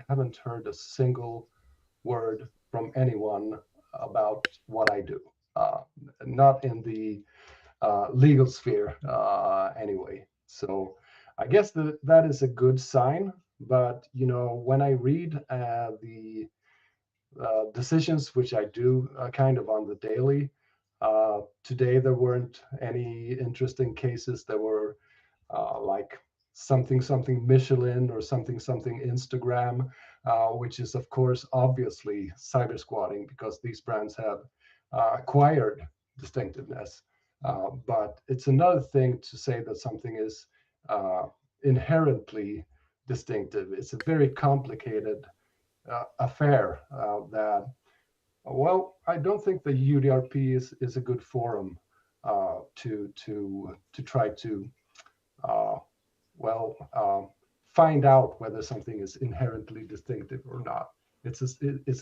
S4: haven't heard a single word from anyone about what I do. Uh, Not in the legal sphere, anyway. So I guess that is a good sign. But when I read the decisions, which I do kind of on the daily, today there weren't any interesting cases. There were like something something Michelin or something something Instagram, which is of course obviously cyber squatting, because these brands have acquired distinctiveness. But it's another thing to say that something is uh, inherently distinctive. It's a very complicated affair that, well, I don't think the UDRP is a good forum to try to find out whether something is inherently distinctive or not. It's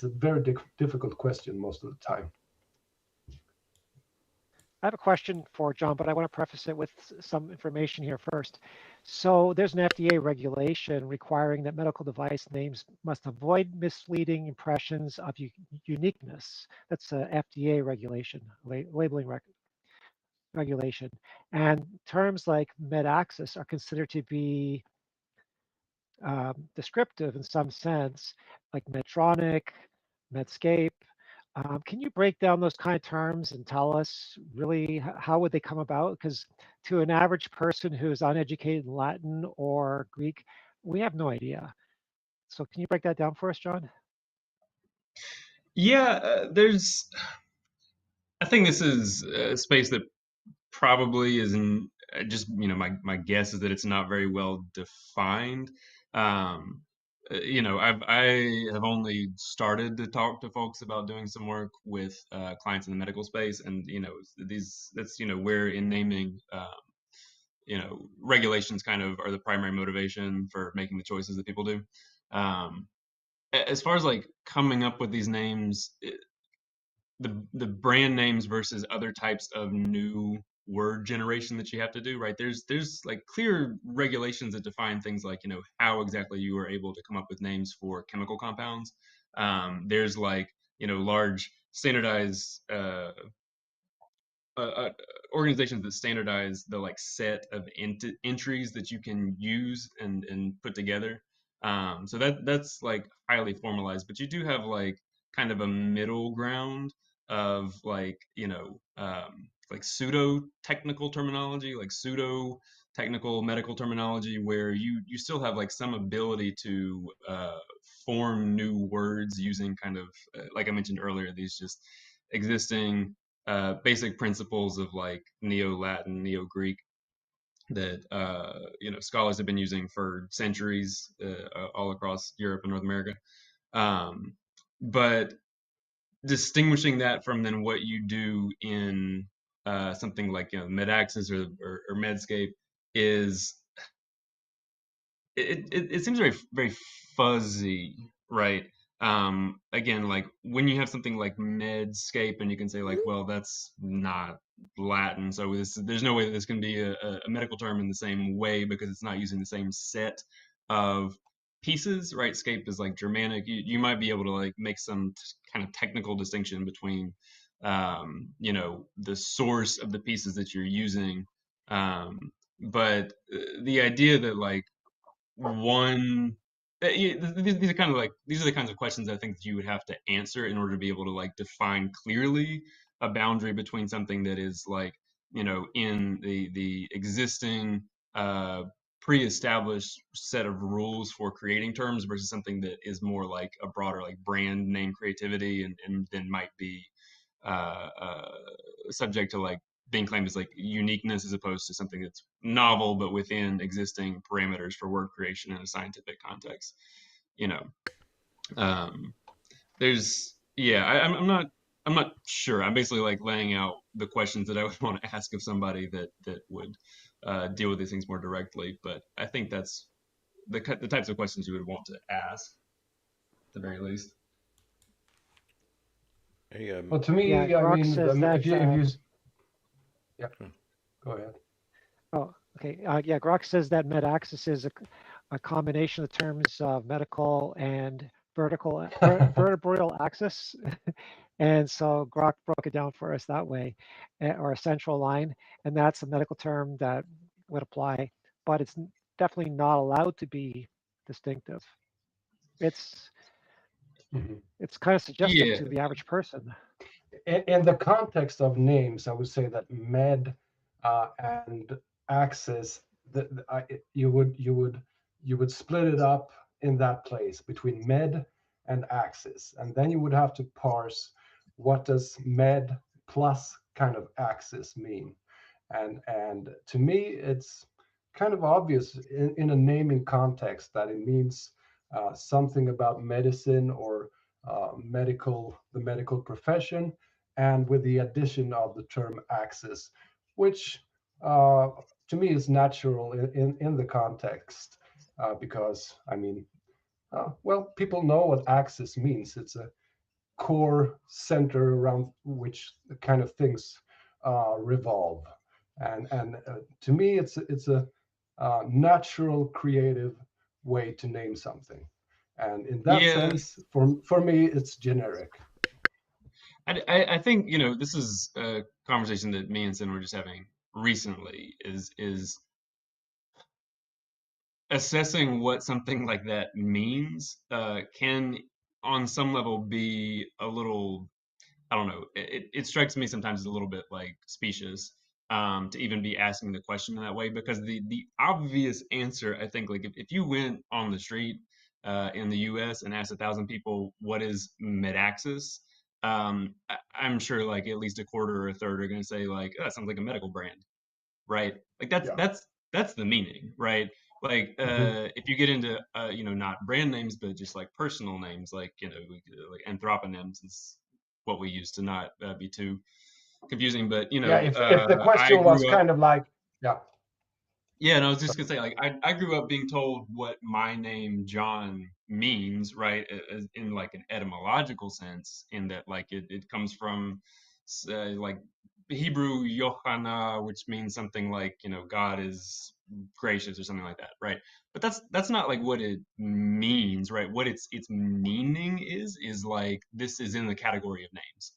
S4: a very difficult question most of the time.
S2: I have a question for John, but I want to preface it with some information here first. So there's an FDA regulation requiring that medical device names must avoid misleading impressions of uniqueness. That's a FDA regulation, labeling regulation. And terms like med-access are considered to be descriptive in some sense, like Medtronic, Medscape. Can you break down those kind of terms and tell us really how would they come about? Because to an average person who is uneducated in Latin or Greek, we have no idea. So can you break that down for us, John?
S3: Yeah, I think this is a space that probably isn't just, my guess is that it's not very well defined. I have only started to talk to folks about doing some work with clients in the medical space, and that's where in naming regulations kind of are the primary motivation for making the choices that people do. As far as like coming up with these names, the brand names versus other types of new word generation that you have to do, right? There's like clear regulations that define things like, how exactly you are able to come up with names for chemical compounds. There's like, large standardized organizations that standardize the like set of entries that you can use and put together. So that's like highly formalized, but you do have like kind of a middle ground of like like pseudo technical terminology, like pseudo technical medical terminology, where you still have like some ability to form new words using kind of like I mentioned earlier, these just existing basic principles of like Neo-Latin, Neo-Greek that scholars have been using for centuries all across Europe and North America. But distinguishing that from then what you do in something like Medaxis or Medscape is it seems very very fuzzy, right? Again, like when you have something like Medscape, and you can say like, well, that's not Latin, so there's no way that this can be a medical term in the same way because it's not using the same set of pieces, right? Scape is like Germanic. You might be able to like make some kind of technical distinction between the source of the pieces that you're using, but the idea that like one these are kind of like these are the kinds of questions I think that you would have to answer in order to be able to like define clearly a boundary between something that is like in the existing pre-established set of rules for creating terms versus something that is more like a broader like brand name creativity and then might be uh, uh, subject to like being claimed as like uniqueness as opposed to something that's novel but within existing parameters for word creation in a scientific context. You know, there's I'm not sure. I'm basically like laying out the questions that I would want to ask of somebody that would deal with these things more directly. But I think that's the types of questions you would want to ask at the very least.
S1: Hey,
S4: Well, to me,
S2: Yeah,
S4: I
S2: Grok
S4: mean,
S2: says that.
S4: Yeah, go ahead.
S2: Oh, okay. Yeah, Grok says that Medaxis is a combination of terms of medical and vertebral axis. And so Grok broke it down for us that way, or a central line. And that's a medical term that would apply, but it's definitely not allowed to be distinctive. It's
S4: Mhm.
S2: it's kind of suggestive
S3: Yeah,
S2: to the average person.
S4: In the context of names, I would say that med and axis, you would split it up in that place between med and axis, and then you would have to parse what does med plus kind of axis mean, and to me it's kind of obvious in a naming context that it means something about medicine or the medical profession, and with the addition of the term axis, which to me is natural in the context, because I mean, well, people know what axis means. It's a core center around which the kind of things revolve. And to me, it's a natural, creative way to name something. And in that
S3: Yeah,
S4: sense, for me, it's generic.
S3: I think, this is a conversation that me and Sten were just having recently, is assessing what something like that means can on some level be a little, I don't know. It strikes me sometimes as a little bit like specious, to even be asking the question in that way, because the obvious answer, I think, like if you went on the street in the U.S. and asked 1,000 people what is mid-axis, I'm sure like at least a quarter or a third are going to say like, oh, that sounds like a medical brand, right? Like
S4: Yeah.
S3: that's the meaning, right? Like
S4: Mhm.
S3: if you get into not brand names but just like personal names, like like anthroponyms is what we use to not be too confusing. But
S4: Yeah. If the
S3: I
S4: question was
S3: grew up.
S4: kind of like, yeah,
S3: Yeah, and I was just
S4: so,
S3: gonna say, like, I grew up being told what my name John means, right, in like an etymological sense, in that like it comes from like Hebrew Yohana, which means something like God is gracious or something like that, right? But that's not like what it means, right? What its meaning is like this is in the category of names,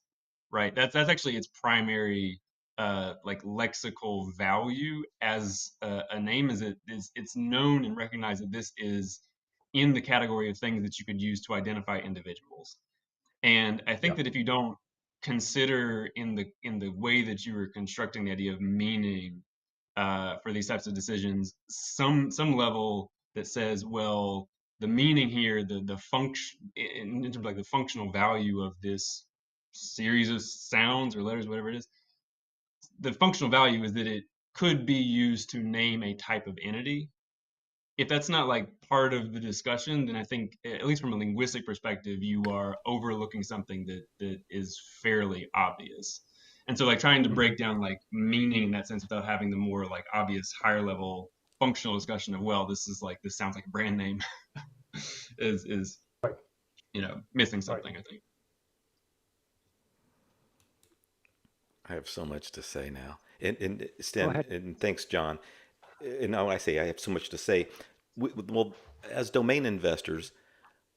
S3: right? That's actually its primary like lexical value as a name, is it's known and recognized that this is in the category of things that you could use to identify individuals. And I think
S4: yeah,
S3: that if you don't consider in the way that you were constructing the idea of meaning for these types of decisions, some level that says, well, the meaning here, the function in terms of like the functional value of this series of sounds or letters, whatever it is, the functional value is that it could be used to name a type of entity. If that's not like part of the discussion, then I think, at least from a linguistic perspective, you are overlooking something that is fairly obvious. And so, like trying to
S4: mhm,
S3: break down like meaning in that sense without having the more like obvious higher level functional discussion of, well, this sounds like a brand name, is
S4: right,
S3: missing
S4: right.
S3: something, I think.
S1: I have so much to say now. And
S2: Go
S1: Sten,
S2: ahead.
S1: and thanks, John. And now I say I have so much to say. Well, as domain investors,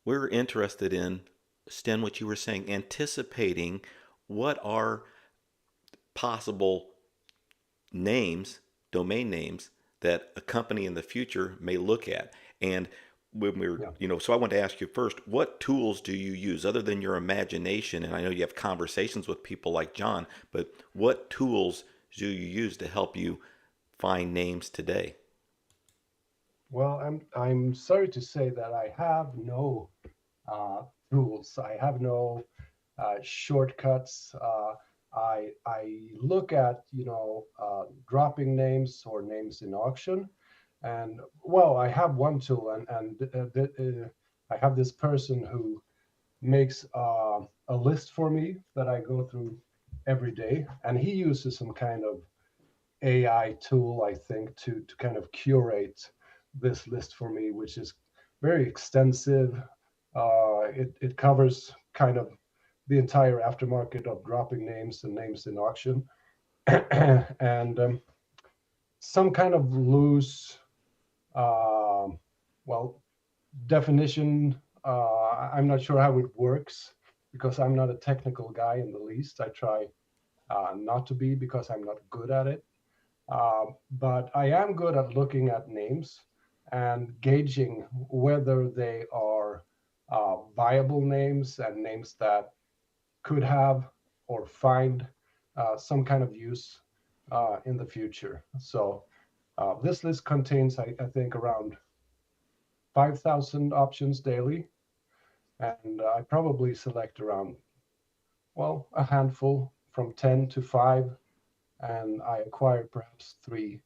S1: we're interested in, Sten, what you were saying, anticipating what are possible names, domain names, that a company in the future may look at. And when we're,
S4: Yeah.
S1: so I want to ask you first, what tools do you use other than your imagination? And I know you have conversations with people like John, but what tools do you use to help you find names today?
S4: Well, I'm sorry to say that I have no uh, rules. I have no shortcuts. I look at dropping names or names in auction, and well, I have one tool, and I have this person who makes a list for me that I go through every day, and he uses some kind of AI tool, I think, to kind of curate this list for me, which is very extensive. It covers kind of the entire aftermarket of dropping names and names in auction, and some kind of loose, um well, definition. I'm not sure how it works because I'm not a technical guy in the least. I try not to be because I'm not good at it. But I am good at looking at names and gauging whether they are viable names and names that could have or find some kind of use in the future. So this list contains, I think, around 5,000 options daily. And I probably select around, well, a handful from 10 to 5, and I acquire perhaps 3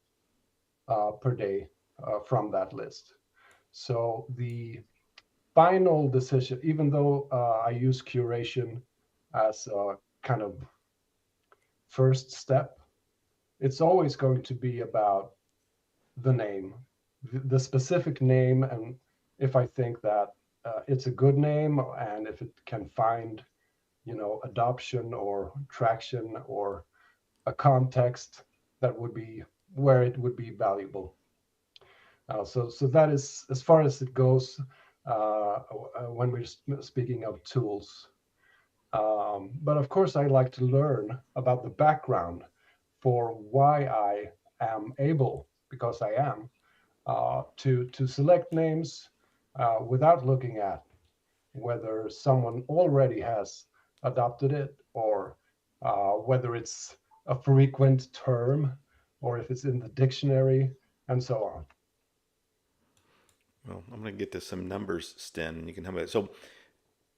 S4: per day from that list. So the final decision, even though I use curation as a kind of first step, it's always going to be about the name, the specific name, and if I think that it's a good name and if it can find, adoption or traction or a context that would be where it would be valuable. So that is as far as it goes when we're speaking of tools. But of course, I like to learn about the background for why I am able, because I am, to select names without looking at whether someone already has adopted it or whether it's a frequent term or if it's in the dictionary and so on.
S1: Well, I'm going to get to some numbers, Sten, and you can tell me that. So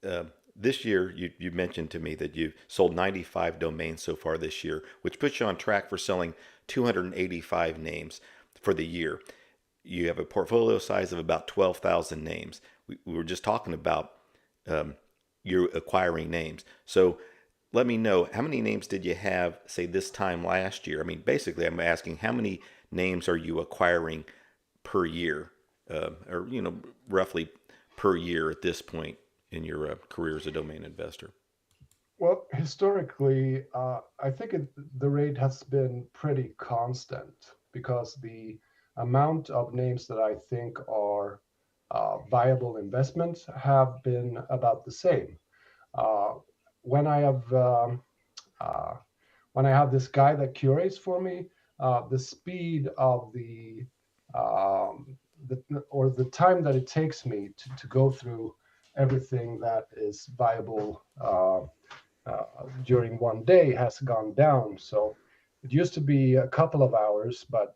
S1: uh, this year, you mentioned to me that you've sold 95 domains so far this year, which puts you on track for selling 285 names for the year. You have a portfolio size of about 12,000 names. We were just talking about you acquiring names. So let me know, how many names did you have, say, this time last year? I mean, basically, I'm asking how many names are you acquiring per year, or roughly per year at this point in your career as a domain investor?
S4: Well, historically, I think the rate has been pretty constant because the amount of names that I think are viable investments have been about the same. Uh, when I have uh, when I have this guy that curates for me, the speed of the time that it takes me to go through everything that is viable during one day has gone down. So it used to be a couple of hours, but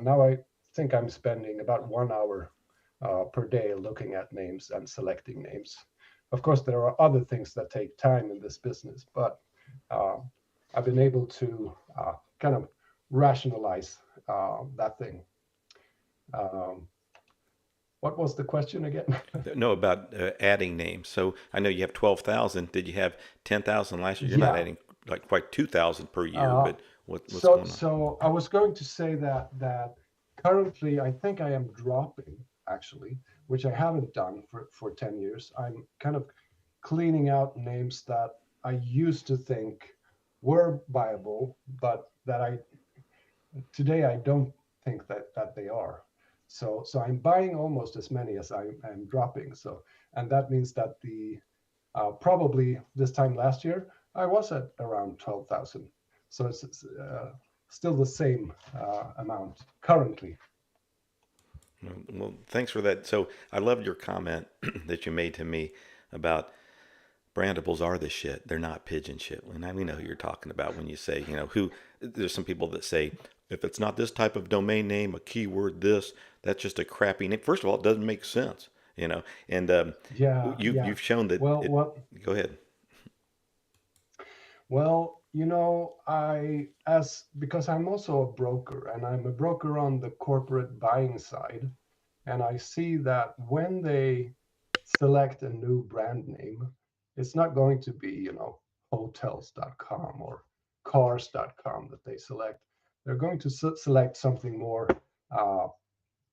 S4: now I think I'm spending about 1 hour per day looking at names and selecting names. Of course, there are other things that take time in this business, but uh, I've been able to kind of rationalize that thing. Um, what was the question again?
S1: No, about adding names. So I know you have 12,000. Did you have 10,000 last year? You're not
S4: Yeah.
S1: adding like quite 2,000 per year,
S4: Uh,
S1: but what's
S4: so
S1: going on?
S4: so I was going to say that currently I think I am dropping actually, which I haven't done for 10 years. I'm kind of cleaning out names that I used to think were viable, but that I today I don't think that they are. So I'm buying almost as many as I'm dropping. So and that means that the probably this time last year I was at around 12,000. So it's still the same amount currently.
S1: Well, thanks for that. So I loved your comment that you made to me about brandables are the shit. They're not pigeon shit. And we know who you're talking about when you say, who, there's some people that say, if it's not this type of domain name, a keyword, this, that's just a crappy name. First of all, it doesn't make sense, and
S4: Yeah, yeah.
S1: you've shown that
S4: Well,
S1: it,
S4: what
S1: go ahead.
S4: Well, I as because I'm also a broker and I'm a broker on the corporate buying side, and I see that when they select a new brand name, it's not going to be, hotels.com or cars.com that they select. They're going to select something more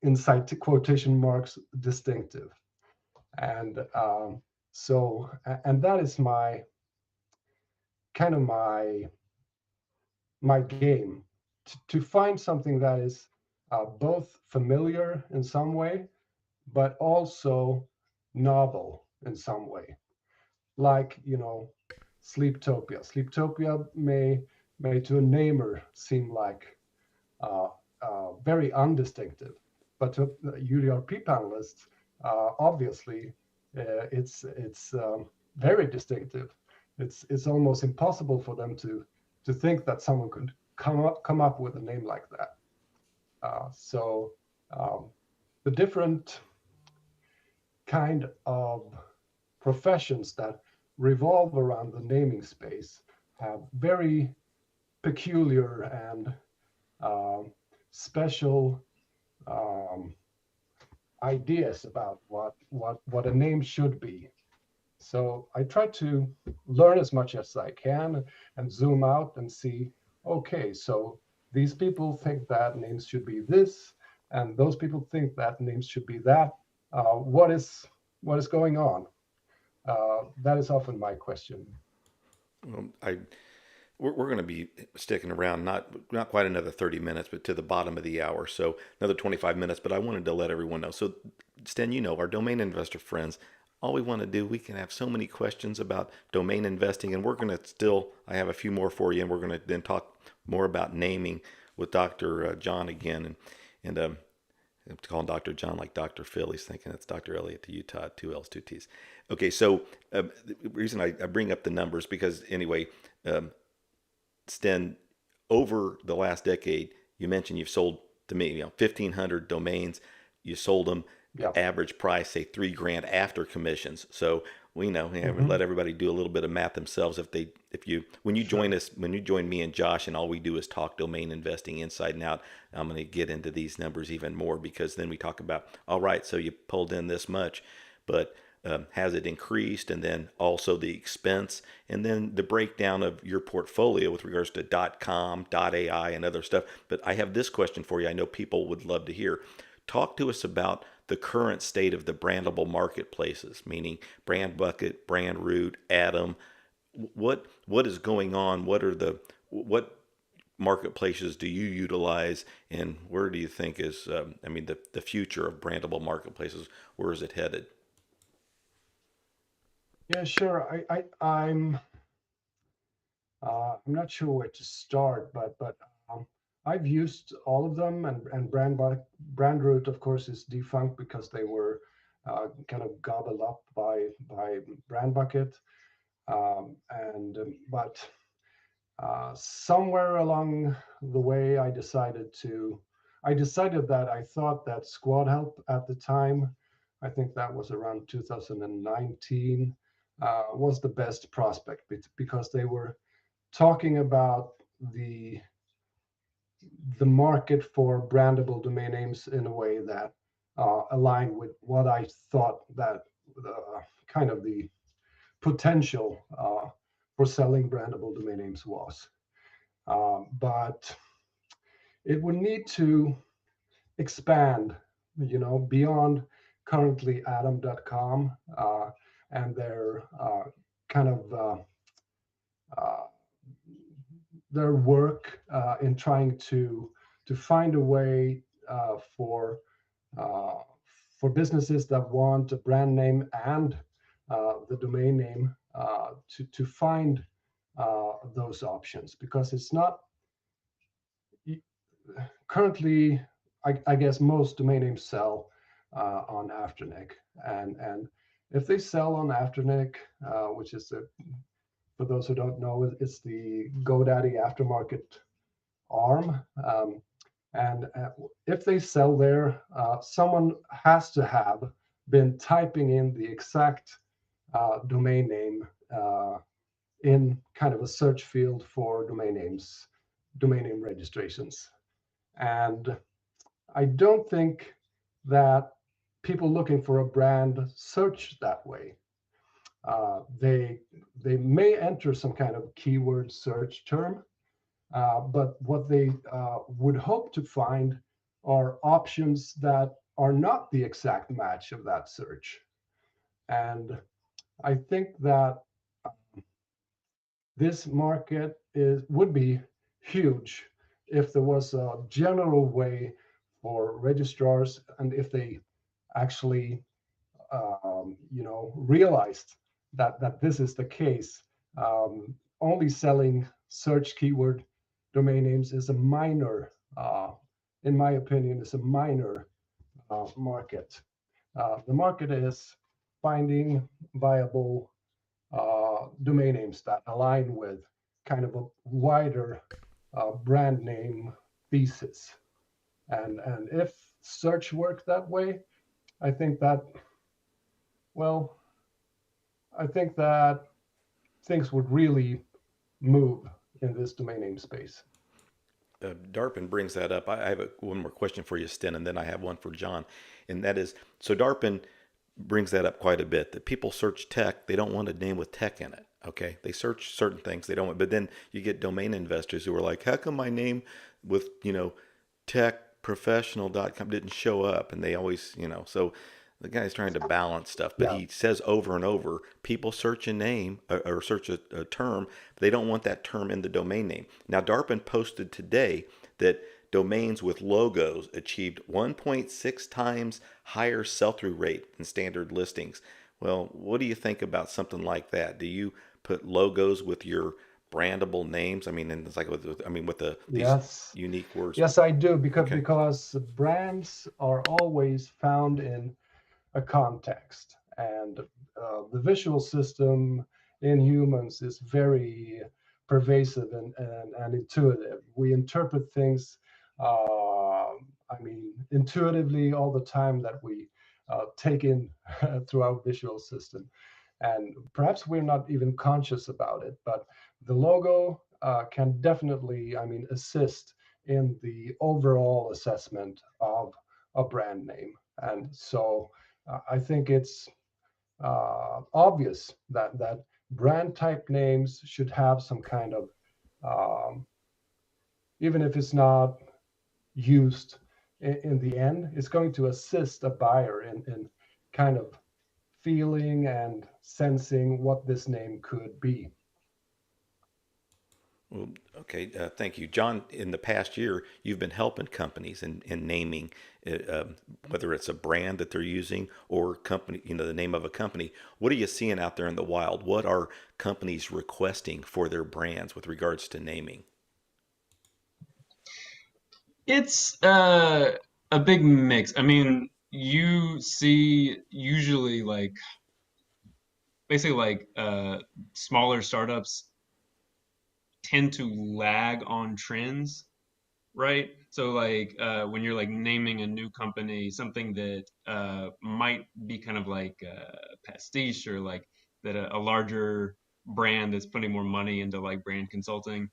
S4: inside quotation marks distinctive. And and that is my kind of my game to find something that is both familiar in some way, but also novel in some way. Like, Sleeptopia. Sleeptopia may to a namer seem like very undistinctive, but to UDRP panelists, obviously, it's very distinctive. It's almost impossible for them to think that someone could come up with a name like that. So the different kind of professions that revolve around the naming space have very peculiar and uh, special um, ideas about what a name should be. So I try to learn as much as I can and zoom out and see, okay, so these people think that names should be this, and those people think that names should be that. What is going on? That is often my question.
S1: I we're going to be sticking around not quite another 30 minutes, but to the bottom of the hour, so another 25 minutes. But I wanted to let everyone know. So, Sten, our domain investor friends, all we want to do, we can have so many questions about domain investing, and we're going to still. I have a few more for you, and we're going to then talk more about naming with Dr. John again, and I'm calling Dr. John like Dr. Phil. He's thinking it's Dr. Elliot to Utah, two L's, two T's. Okay, so the reason I bring up the numbers because anyway. Sten, over the last decade, you mentioned you've sold to me, 1,500 domains. You sold them
S4: Yeah.
S1: average price, say $3,000 after commissions. So we know,
S4: Mhm.
S1: let everybody do a little bit of math themselves. When you join us, when you join me and Josh, and all we do is talk domain investing inside and out, I'm going to get into these numbers even more because then we talk about, all right, so you pulled in this much, but has it increased, and then also the expense, and then the breakdown of your portfolio with regards to .com, .ai, and other stuff. But I have this question for you. I know people would love to hear. Talk to us about the current state of the brandable marketplaces, meaning Brand Bucket, Brand Root, Atom. What is going on? What marketplaces do you utilize, and where do you think is the future of brandable marketplaces? Where is it headed?
S4: Yeah, sure. I'm not sure where to start, but I've used all of them, and Brandroot, of course, is defunct because they were kind of gobbled up by Brand Bucket. But somewhere along the way, I decided that I thought that Squad Help at the time, I think that was around 2019, was the best prospect because they were talking about the the market for brandable domain names in a way that aligned with what I thought that kind of the potential for selling brandable domain names was. But it would need to expand, beyond currently Atom.com and their kind of uh, their work in trying to find a way for uh, for businesses that want a brand name and the domain name to find those options because it's not currently. I guess most domain names sell on Afternic, and if they sell on Afternic, which is for those who don't know, it's the GoDaddy aftermarket arm. And if they sell there, someone has to have been typing in the exact domain name in kind of a search field for domain names, domain name registrations. And I don't think that people looking for a brand search that way. They may enter some kind of keyword search term, but what they would hope to find are options that are not the exact match of that search. And I think that this market would be huge if there was a general way for registrars and if they actually realized that this is the case. Only selling search keyword domain names is a minor, in my opinion, is a minor market. The market is finding viable domain names that align with kind of a wider brand name thesis. And if search worked that way, I think that, well, I think that things would really move in this domain name space.
S1: Darpin brings that up. I have one more question for you, Sten, and then I have one for John. And that is, so Darpin brings that up quite a bit, that people search tech, they don't want a name with tech in it. Okay. They search certain things they don't want, but then you get domain investors who are like, how come my name with, techprofessional.com didn't show up? And they always, so the guy's trying to balance stuff, but
S4: Yeah.
S1: he says over and over, people search a name or search a term, but they don't want that term in the domain name. Now, Darpin posted today that domains with logos achieved 1.6 times higher sell-through rate than standard listings. Well, what do you think about something like that? Do you put logos with your brandable names? I mean, and it's like with these
S4: Yes.
S1: unique words.
S4: Yes, I do, because
S1: Okay.
S4: brands are always found in a context, and the visual system in humans is very pervasive and intuitive. We interpret things, intuitively all the time, that we take in through our visual system. And perhaps we're not even conscious about it, but the logo can definitely, assist in the overall assessment of a brand name. And so I think it's obvious that brand type names should have some kind of, um, even if it's not used in the end, it's going to assist a buyer in kind of feeling and sensing what this name could be.
S1: Well, okay, thank you, John. In the past year, you've been helping companies in naming, whether it's a brand that they're using or company, the name of a company. What are you seeing out there in the wild? What are companies requesting for their brands with regards to naming?
S3: It's a big mix. I mean, you see usually like basically like smaller startups tend to lag on trends, right? So like when you're like naming a new company, something that might be kind of like pastiche, or like that a larger brand that's putting more money into like brand consulting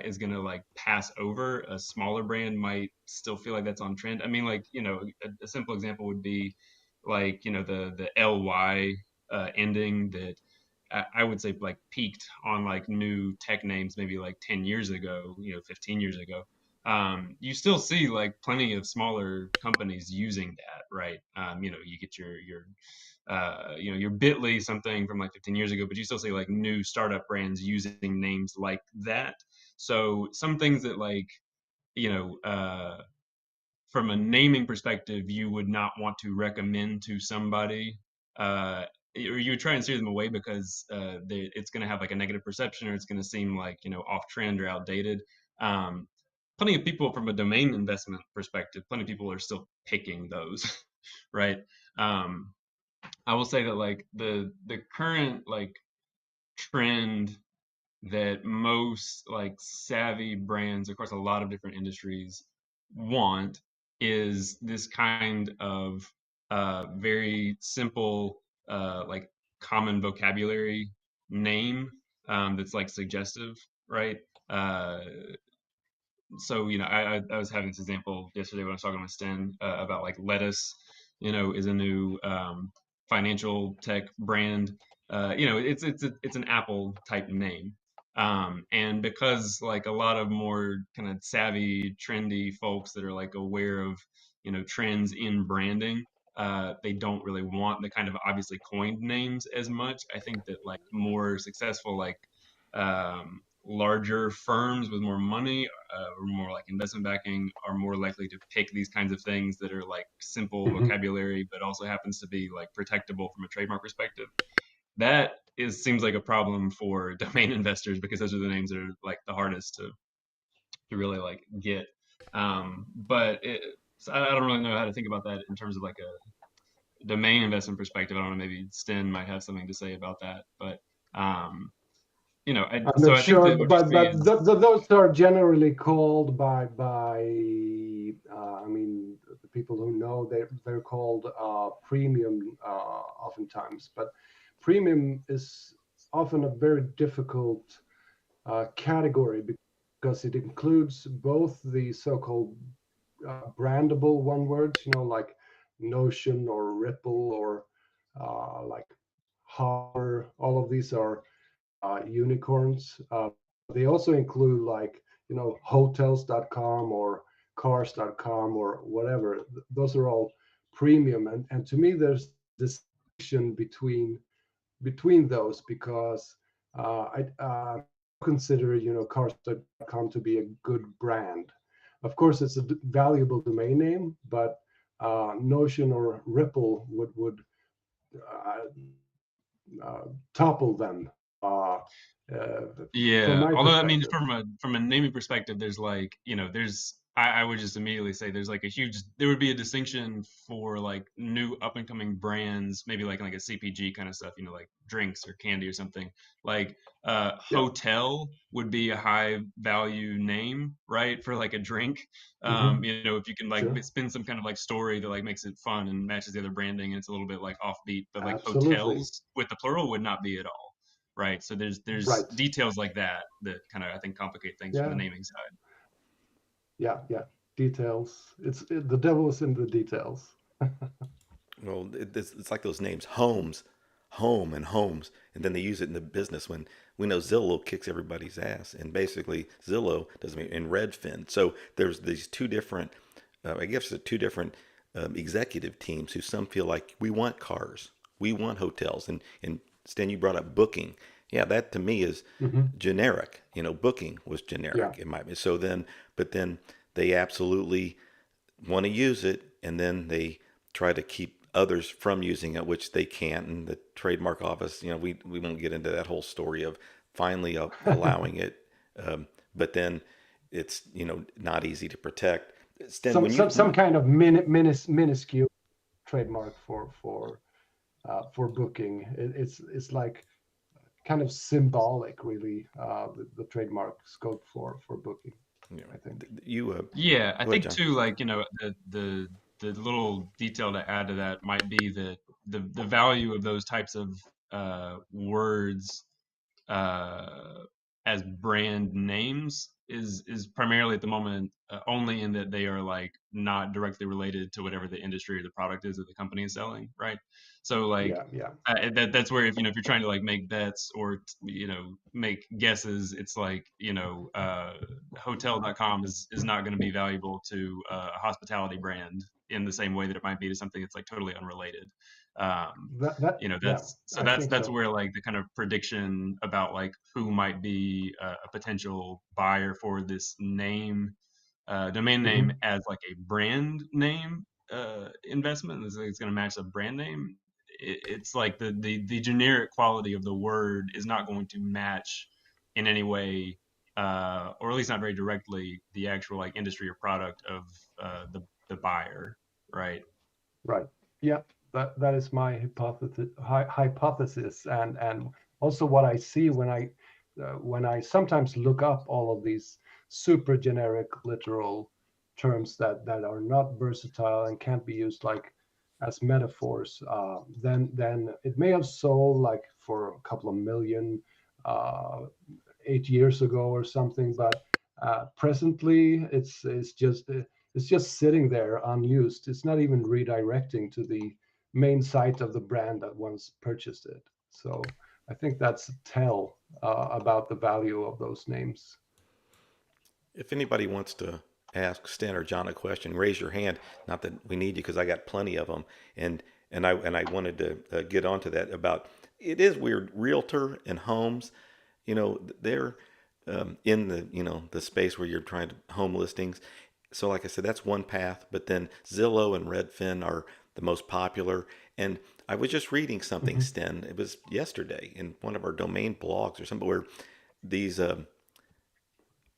S3: is gonna like pass over, a smaller brand might still feel like that's on trend. I mean, like, a simple example would be like, the ly ending that I would say like peaked on like new tech names maybe like 10 years ago, 15 years ago. You still see like plenty of smaller companies using that, right? You get your Bitly something from like 15 years ago, but you still see like new startup brands using names like that. So some things that like, you know, from a naming perspective, you would not want to recommend to somebody, or you would try and steer them away because it's going to have like a negative perception, or it's going to seem like off trend or outdated. Um, Plenty of people from a domain investment perspective, plenty of people are still picking those, right? Um, I will say that like the current like trend that most like savvy brands across a lot of different industries want is this kind of very simple like common vocabulary name that's like suggestive, right? uh, so I was having this example yesterday when I was talking with Sten about like lettuce, is a new financial tech brand. It's an Apple type name, and because like a lot of more kind of savvy, trendy folks that are like aware of trends in branding, they don't really want the kind of obviously coined names as much. I think that like more successful like larger firms with more money or more like investment backing are more likely to pick these kinds of things that are like simple
S4: Mhm.
S3: vocabulary, but also happens to be like protectable from a trademark perspective. That is seems like a problem for domain investors because those are the names that are like the hardest to really like get. But so I don't really know how to think about that in terms of like a domain investment perspective. I don't know, maybe Sten might have something to say about that, but um,
S4: I'm
S3: so
S4: not
S3: I think
S4: sure,
S3: that what you
S4: but
S3: see is
S4: those are generally called by the people who know, they're called premium oftentimes. But premium is often a very difficult category because it includes both the so-called brandable one words, like Notion or Ripple or like Hover. All of these are unicorns. They also include like, hotels.com or cars.com or whatever. Those are all premium. And to me, there's distinction between those because I consider, cars.com to be a good brand. Of course, it's a valuable domain name, but Notion or Ripple would topple them uh, from
S3: Yeah,
S4: my
S3: although I mean,
S4: perspective.
S3: from a naming perspective, there's like, I would just immediately say there's like there would be a distinction for like new up and coming brands, maybe like a CPG kind of stuff, like drinks or candy or something. Like
S4: Yeah.
S3: hotel would be a high value name, right? For like a drink.
S4: Hmm.
S3: If you can like
S4: Sure.
S3: spin some kind of like story that like makes it fun and matches the other branding and it's a little bit like offbeat, but like
S4: Absolutely.
S3: hotels with the plural would not be at all. Right. So there's
S4: Right.
S3: details like that that kind of I think complicate things from the
S4: Yeah.
S3: naming side.
S4: Yeah. Yeah. Details. The devil is in the details.
S1: Well, it's like those names, homes, home and homes, and then they use it in the business when we know Zillow kicks everybody's ass, and basically Zillow doesn't mean in Redfin. So there's these two different, I guess, the two different executive teams who some feel like we want cars, we want hotels, and Stan, you brought up booking. Yeah, that to me is
S4: Hmm.
S1: generic. Booking was
S4: Yeah.
S1: generic. It might be so then, but then they absolutely want to use it, and then they try to keep others from using it, which they can't. And the trademark office, we won't get into that whole story of finally allowing it, but then it's not easy to protect. Sten,
S4: some
S1: when you
S4: some some kind of minuscule trademark for booking. It's like kind of symbolic, really. The trademark scope for booking,
S1: you
S4: I think.
S3: Yeah, I
S1: go ahead,
S3: think
S1: John.
S3: too, like, the little detail to add to that might be that the value of those types of words uh, as brand names is primarily at the moment only in that they are like not directly related to whatever the industry or the product is that the company is selling, right? So like
S4: Yeah. Yeah.
S3: that's where if you're trying to like make bets or make guesses, it's like hotel.com is not going to be valuable to a hospitality brand in the same way that it might be to something that's like totally unrelated. Um,
S4: Yeah,
S3: that's so
S4: I think
S3: that's
S4: so.
S3: where like the kind of prediction about like who might be a potential buyer for this name, domain name
S4: Hmm.
S3: as like a brand name investment. It's going to match the brand name. It's like the generic quality of the word is not going to match in any way, or at least not very directly, the actual like industry or product of the buyer, right?
S4: Right. Yeah, that is my hypothesis, and also what I see when I sometimes look up all of these super generic literal terms that are not versatile and can't be used like as metaphors. Then it may have sold like for a couple of million, uh, 8 years ago or something, but presently it's just sitting there unused. It's not even redirecting to the main site of the brand that once purchased it. So I think that's a tell about the value of those names.
S1: If anybody wants to ask Stan or John a question, raise your hand. Not that we need you because I got plenty of them. And I wanted to get onto that about it is weird. Realtor and homes, they're in the space where you're trying to home listings. So like I said, that's one path. But then Zillow and Redfin are the most popular. And I was just reading something,
S4: Hmm.
S1: Sten. It was yesterday in one of our domain blogs or something where these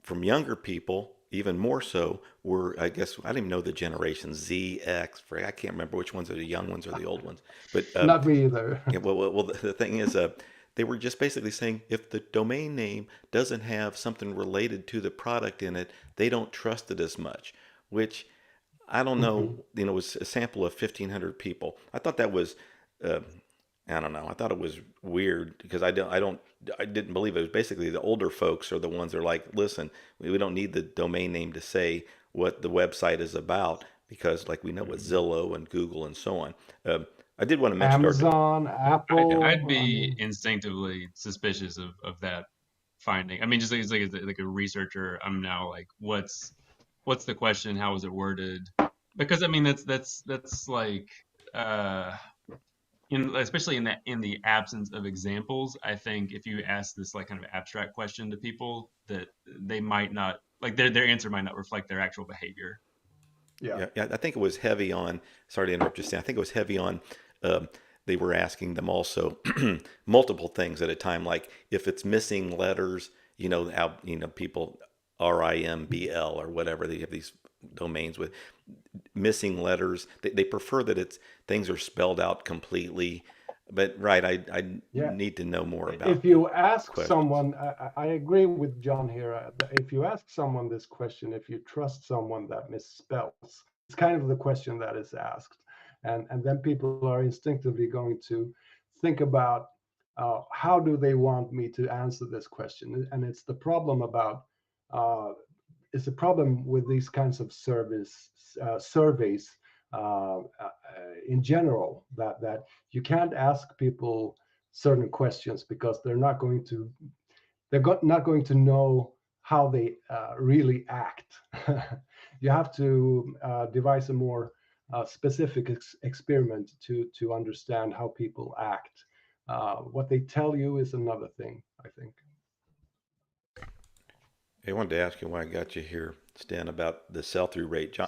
S1: from younger people, even more so, were I guess I don't even know the generation Z, X. I can't remember which ones are the young ones or the old ones. But
S4: Not me either.
S1: yeah, well, the thing is, they were just basically saying if the domain name doesn't have something related to the product in it, they don't trust it as much. Which I don't know.
S4: Hmm.
S1: It was a sample of 1,500 people. I thought that was uh, I don't know. I thought it was weird because I didn't believe it. It was basically the older folks are the ones that are like, listen, we don't need the domain name to say what the website is about because, like, we know what Zillow and Google and so on. I did want to mention our,
S4: Amazon,
S3: I'd
S4: Apple. I
S3: be
S4: mean,
S3: instinctively suspicious of that finding. I mean, just like a researcher, I'm now like, what's the question? How is it worded? Because I mean, that's like, uh, especially in the absence of examples, I think if you ask this like kind of abstract question to people, that they might not like their answer might not reflect their actual behavior.
S4: yeah,
S1: yeah, I think it was heavy on. Sorry to interrupt you, Stan. I think it was heavy on. Um, they were asking them also multiple things at a time, like if it's missing letters, how people RIMBL or whatever they have these domains with missing letters. They prefer that it's things are spelled out completely. But right, I
S4: yeah.
S1: need to know more
S4: If
S1: about the
S4: you ask
S1: questions.
S4: someone, I agree with John here. If you ask someone this question, if you trust someone that misspells, it's kind of the question that is asked, and then people are instinctively going to think about how do they want me to answer this question, and it's the problem about uh, it's a problem with these kinds of surveys in general that you can't ask people certain questions because not going to know how they really act. You have to devise a more specific experiment to understand how people act. What they tell you is another thing, I think.
S1: I wanted to ask you why I got you here, Stan, about the sell-through rate.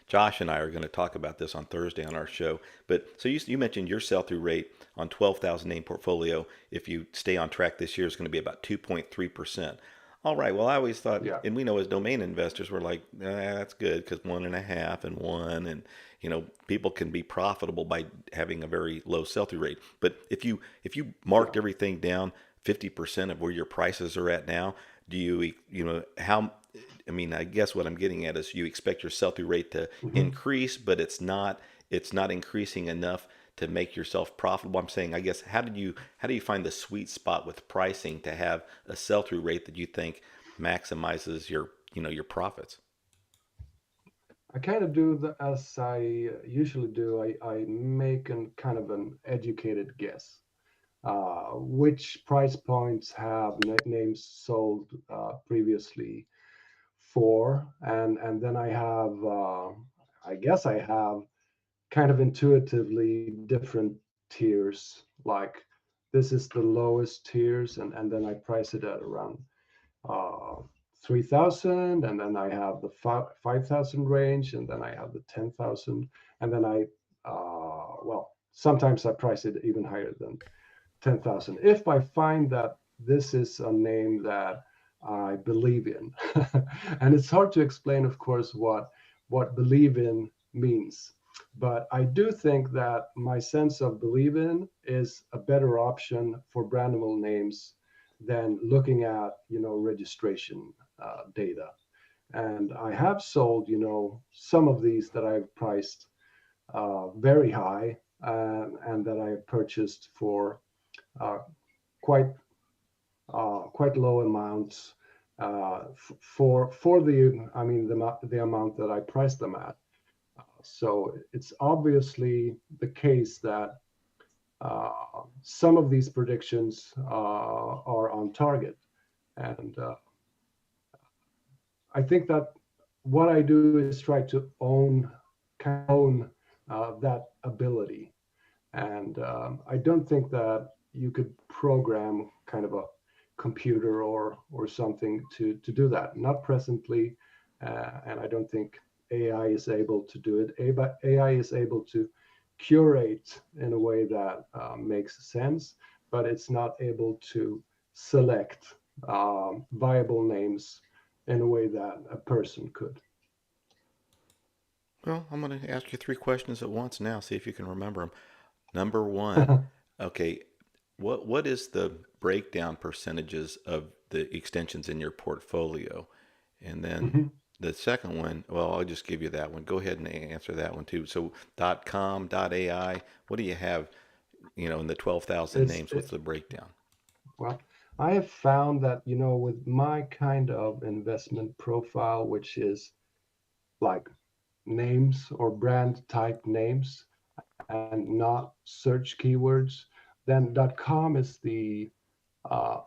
S1: Josh and I are going to talk about this on Thursday on our show. But so you mentioned your sell-through rate on 12,000 name portfolio, if you stay on track this year, is going to be about 2.3%. All right. Well, I always thought,
S4: Yeah.
S1: and we know as domain investors, we're like, that's good because 1.5 and 1, and people can be profitable by having a very low sell-through rate. But if you
S4: Yeah.
S1: marked everything down 50% of where your prices are at now, do how, I mean, I guess what I'm getting at is you expect your sell-through rate to
S4: Mhm.
S1: increase, but it's not increasing enough to make yourself profitable. I'm saying, I guess, how do you find the sweet spot with pricing to have a sell-through rate that you think maximizes your profits?
S4: I kind of do as I usually do. I make an kind of an educated guess. Which price points have names sold previously for, and then I guess I have kind of intuitively different tiers. Like this is the lowest tiers, and then I price it at around uh, 3,000, and then I have the 5,000 range, and then I have the 10,000, and then well, sometimes I price it even higher than 10,000. If I find that this is a name that I believe in, and it's hard to explain, of course, what believe in means. But I do think that my sense of believe in is a better option for brandable names than looking at registration data. And I have sold some of these that I've priced very high, and that I purchased for uh, quite quite low amounts for the amount that I priced them at. So it's obviously the case that some of these predictions are on target, and I think that what I do is try to own that ability. And I don't think that you could program kind of a computer or something to do that. Not presently, and I don't think AI is able to do it. AI is able to curate in a way that makes sense, but it's not able to select viable names in a way that a person could.
S1: Well, I'm going to ask you three questions at once now. See if you can remember them. Number one, okay, what is the breakdown percentages of the extensions in your portfolio? And then
S4: Mhm.
S1: the second one, well, I'll just give you that one. Go ahead and answer that one too. So .com, .ai, what do you have? In the 12,000
S4: It's
S1: names, what's the breakdown?
S4: well, I have found that, with my kind of investment profile, which is like names or brand type names and not search keywords, then .com is the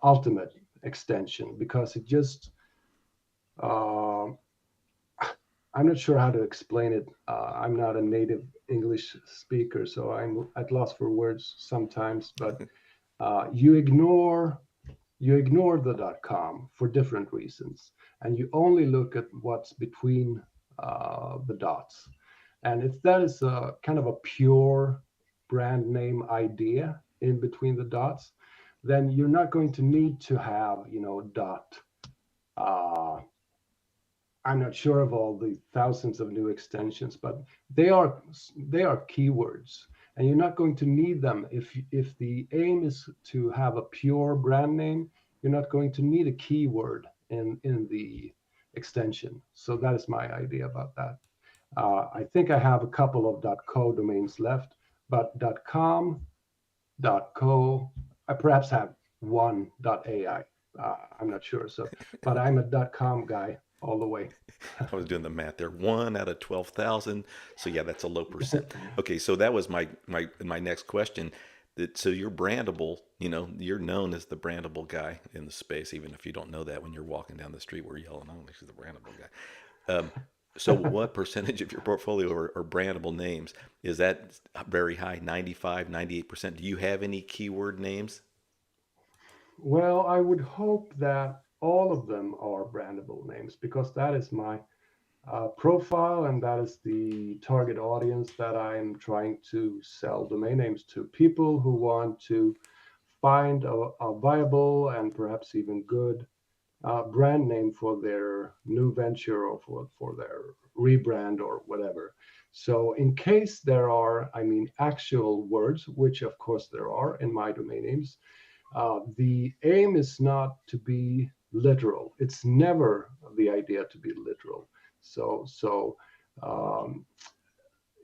S4: ultimate extension because it just uh, I'm not sure how to explain it. I'm not a native English speaker, so I'm at loss for words sometimes. But you ignore the .com for different reasons, and you only look at what's between the dots. And if that is a kind of a pure brand name idea in between the dots, then you're not going to need to have, dot. Uh, I'm not sure of all the thousands of new extensions, but they are keywords, and you're not going to need them if the aim is to have a pure brand name. You're not going to need a keyword in the extension. So that is my idea about that. I think I have a couple of .co domains left, but .com, .co, I perhaps have one .ai. I'm not sure. So, but I'm a .com guy all the way.
S1: I was doing the math there. One out of 12,000. So yeah, that's a low percent. Okay, so that was my next question. So you're brandable. You're known as the brandable guy in the space, even if you don't know that when you're walking down the street, we're yelling, "Oh, this is the brandable guy." So what percentage of your portfolio are brandable names? Is that very high? 95, 98%? Do you have any keyword names?
S4: Well, I would hope that all of them are brandable names because that is my profile and that is the target audience that I'm trying to sell domain names to. People who want to find a viable and perhaps even good brand name for their new venture or for their rebrand or whatever. So in case there are, actual words, which of course there are in my domain names, the aim is not to be literal. It's never the idea to be literal. So um,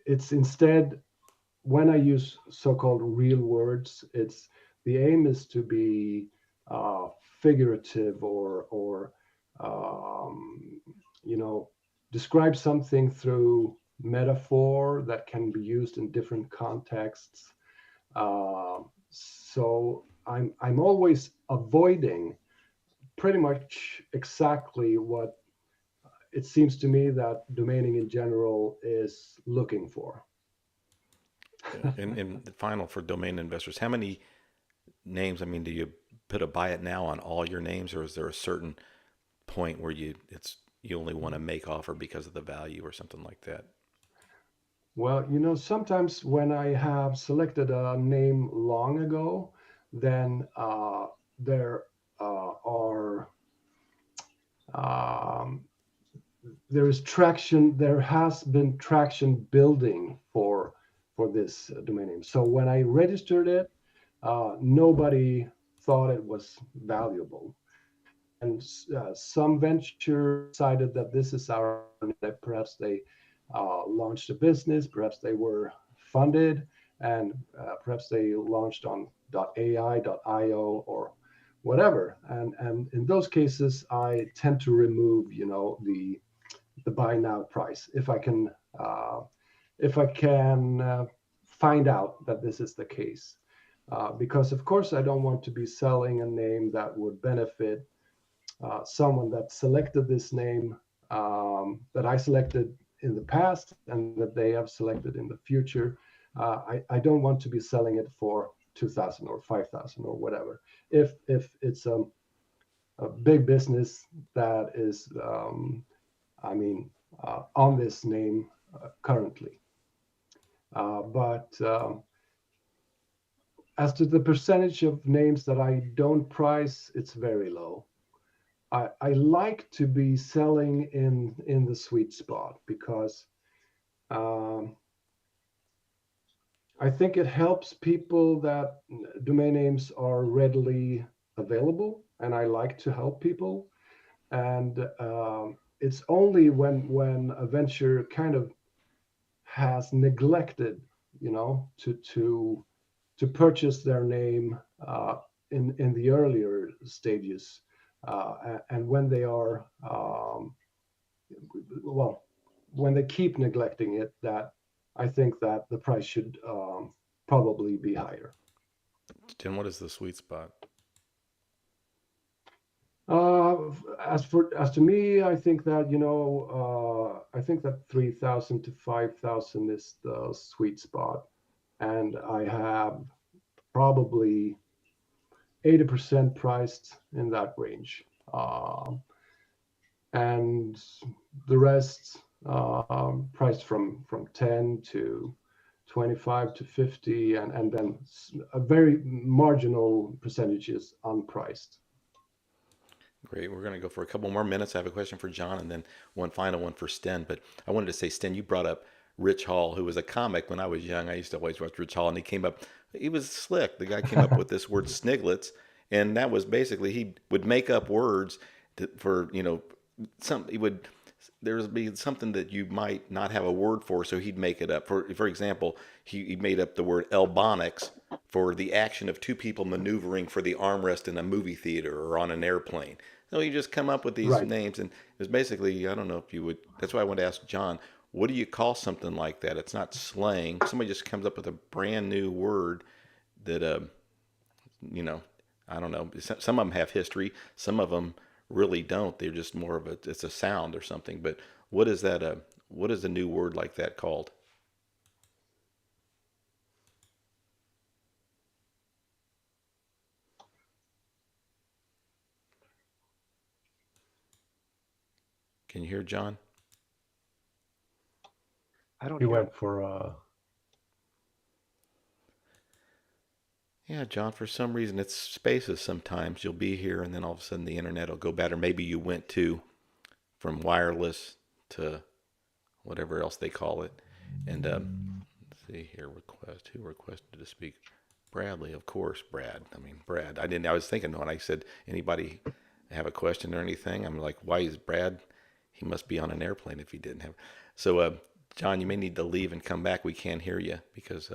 S4: it's instead when I use so-called real words, it's the aim is to be figurative or um, you know describe something through metaphor that can be used in different contexts. So I'm always avoiding pretty much exactly what it seems to me that domaining in general is looking for.
S1: And the final for domain investors, how many names? Do you put a buy it now on all your names, or is there a certain point where you only want to make offer because of the value or something like that?
S4: Well, sometimes when I have selected a name long ago, then there are um, there is traction. There has been traction building for this domain name. So when I registered it, nobody thought it was valuable, and some venture decided that this is our that perhaps they launched a business, perhaps they were funded, and perhaps they launched on .ai, .io, or whatever. And in those cases, I tend to remove, the buy now price uh, if I can find out that this is the case. Because of course I don't want to be selling a name that would benefit someone that selected this name that I selected in the past and that they have selected in the future. I don't want to be selling it for 2,000 or 5,000 or whatever. If it's a big business that is, I mean, on this name currently. But as to the percentage of names that I don't price, it's very low. I like to be selling in the sweet spot because um, I think it helps people that domain names are readily available, and I like to help people. And it's only when a venture kind of has neglected, to to purchase their name in the earlier stages, and when they are well, when they keep neglecting it, that I think that the price should probably be higher.
S1: Jen, what is the sweet spot?
S4: As to me, I think that I think that 3,000 to 5,000 is the sweet spot, and I have probably 80% priced in that range, and the rest priced from 10 to 25 to 50, and then a very marginal percentages unpriced.
S1: Great. We're going to go for a couple more minutes. I have a question for John and then one final one for Sten. But I wanted to say, Sten, you brought up Rich Hall, who was a comic when I was young. I used to always watch Rich Hall, and he came up, he was slick. The guy came up with this word sniglets, and that was basically he would make up words for, he would, there would be something that you might not have a word for, so he'd make it up. For example, he made up the word elbonics for the action of two people maneuvering for the armrest in a movie theater or on an airplane. So you just come up with these
S4: Right.
S1: names, and it's basically, I don't know if you would. That's why I wanted to ask John, what do you call something like that? It's not slang. Somebody just comes up with a brand new word that, you know, I don't know. Some of them have history. Some of them really don't. They're just more of it's a sound or something. But what is that? What is a new word like that called? Can you hear John?
S2: I don't
S4: We
S2: hear.
S4: went for
S1: Yeah, John, for some reason it's spaces sometimes. You'll be here and then all of a sudden the internet will go bad. Or maybe you went to from wireless to whatever else they call it. And let's see here, request. Who requested to speak? Bradley, of course, Brad. I mean, Brad. I was thinking when I said anybody have a question or anything, I'm like, why is Brad? He must be on an airplane if he didn't have. So, John, you may need to leave and come back. We can't hear you because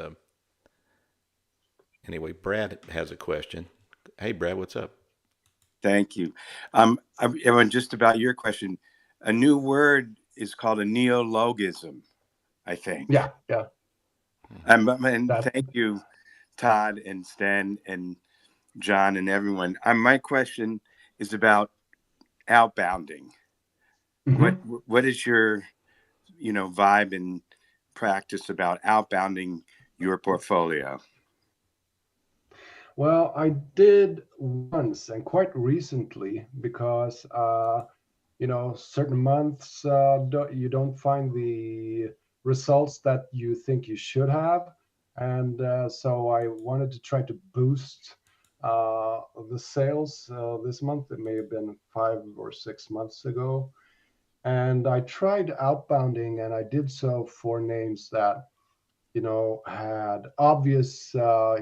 S1: anyway, Brad has a question. Hey, Brad, what's up?
S5: Thank you. Everyone, just about your question, a new word is called a neologism, I think.
S4: yeah.
S5: And
S4: That
S5: thank you, Todd and Sten and John and everyone. My question is about outbounding. What is your, vibe and practice about outbounding your portfolio?
S4: Well, I did once and quite recently because certain months you don't find the results that you think you should have, and so I wanted to try to boost the sales this month. It may have been 5 or 6 months ago, and I tried outbounding, and I did so for names that had obvious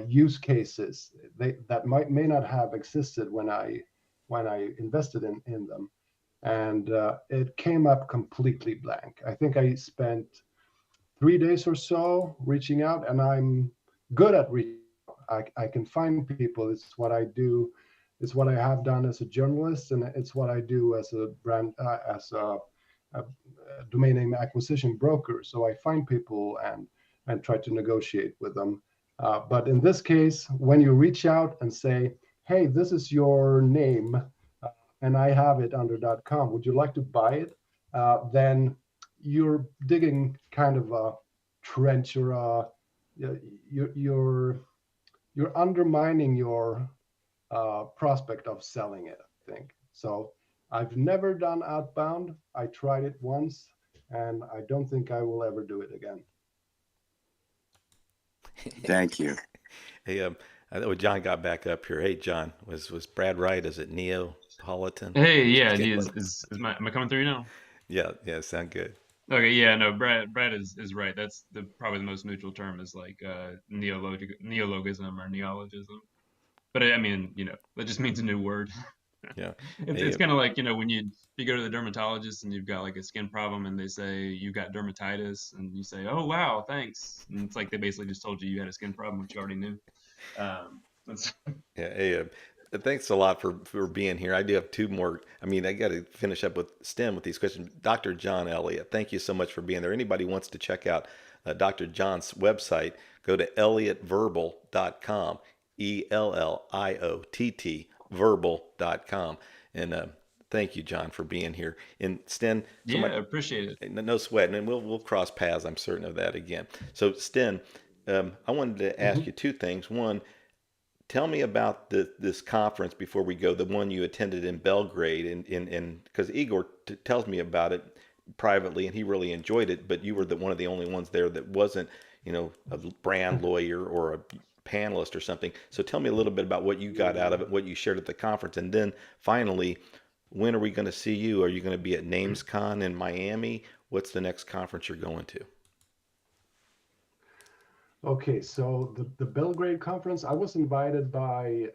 S4: use cases that may not have existed when I invested in them, and it came up completely blank. I think I spent 3 days or so reaching out, and I'm good at reaching out. I can find people. It's what I do. It's what I have done as a journalist, and it's what I do as a brand, as a domain name acquisition broker. So I find people and try to negotiate with them. But in this case, when you reach out and say, "Hey, this is your name, and I have it under .com. Would you like to buy it?" Then you're digging kind of a trench, or you're undermining your prospect of selling it, I think. So I've never done outbound. I tried it once, and I don't think I will ever do it again.
S5: Thank you.
S1: Hey, I know John got back up here. Hey, John, was Brad right? Is it Neapolitan?
S3: Hey, yeah, am I coming through now?
S1: Yeah, sound good.
S3: Okay, yeah, no, Brad is right. That's probably the most neutral term is like neologism or neologism. But I mean, that just means a new word.
S1: Yeah.
S3: It's kind of like, when you go to the dermatologist and you've got like a skin problem and they say you got dermatitis and you say, oh wow, thanks, and it's like they basically just told you had a skin problem, which you already knew. That's
S1: Yeah. Hey, thanks a lot for being here. I do have two more. I mean, I got to finish up with Sten with these questions. Dr. John Elliott, thank you so much for being there. Anybody wants to check out Dr. John's website, go to elliottverbal.com, ELLIOTT verbal.com. And thank you, John, for being here. And Sten, so
S3: yeah, appreciate it.
S1: no sweat, and we'll cross paths. I'm certain of that again. So Sten, I wanted to ask you two things. One, tell me about this conference before we go, the one you attended in Belgrade, and because Igor tells me about it privately, and he really enjoyed it, but you were one of the only ones there that wasn't, a brand lawyer or a panelist or something. So tell me a little bit about what you got out of it, what you shared at the conference, and then finally, when are we going to see you? Are you going to be at NamesCon in Miami? What's the next conference you're going to?
S4: Okay, so the Belgrade conference, I was invited by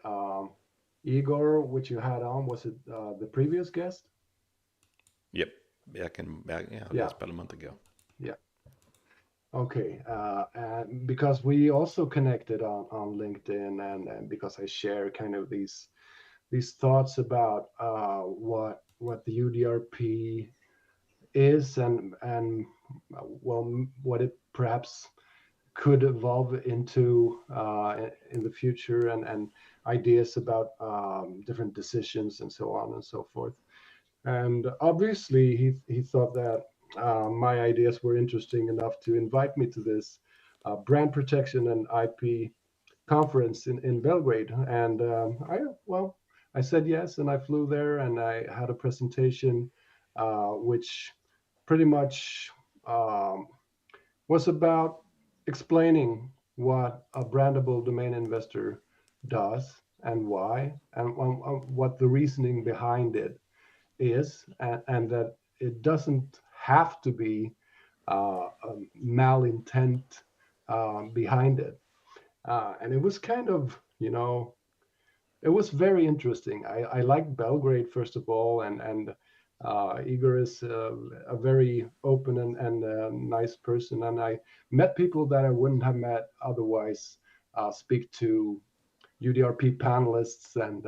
S4: Igor, which you had on. Was it the previous guest?
S1: Yep, back, yeah,
S4: Yeah.
S1: that's about a month ago.
S4: Yeah. Okay, and because we also connected on LinkedIn, and because I share kind of these thoughts about what the UDRP is, and well, what it perhaps could evolve into in the future, and ideas about different decisions and so on and so forth. And obviously, he thought that my ideas were interesting enough to invite me to this brand protection and IP conference in Belgrade. And I said yes, and I flew there, and I had a presentation, which pretty much was about explaining what a brandable domain investor does and why, and what the reasoning behind it is, and that it doesn't have to be a malintent behind it. And it was kind of, it was very interesting. I like Belgrade, first of all, and Igor is a very open and nice person. And I met people that I wouldn't have met otherwise, speak to UDRP panelists and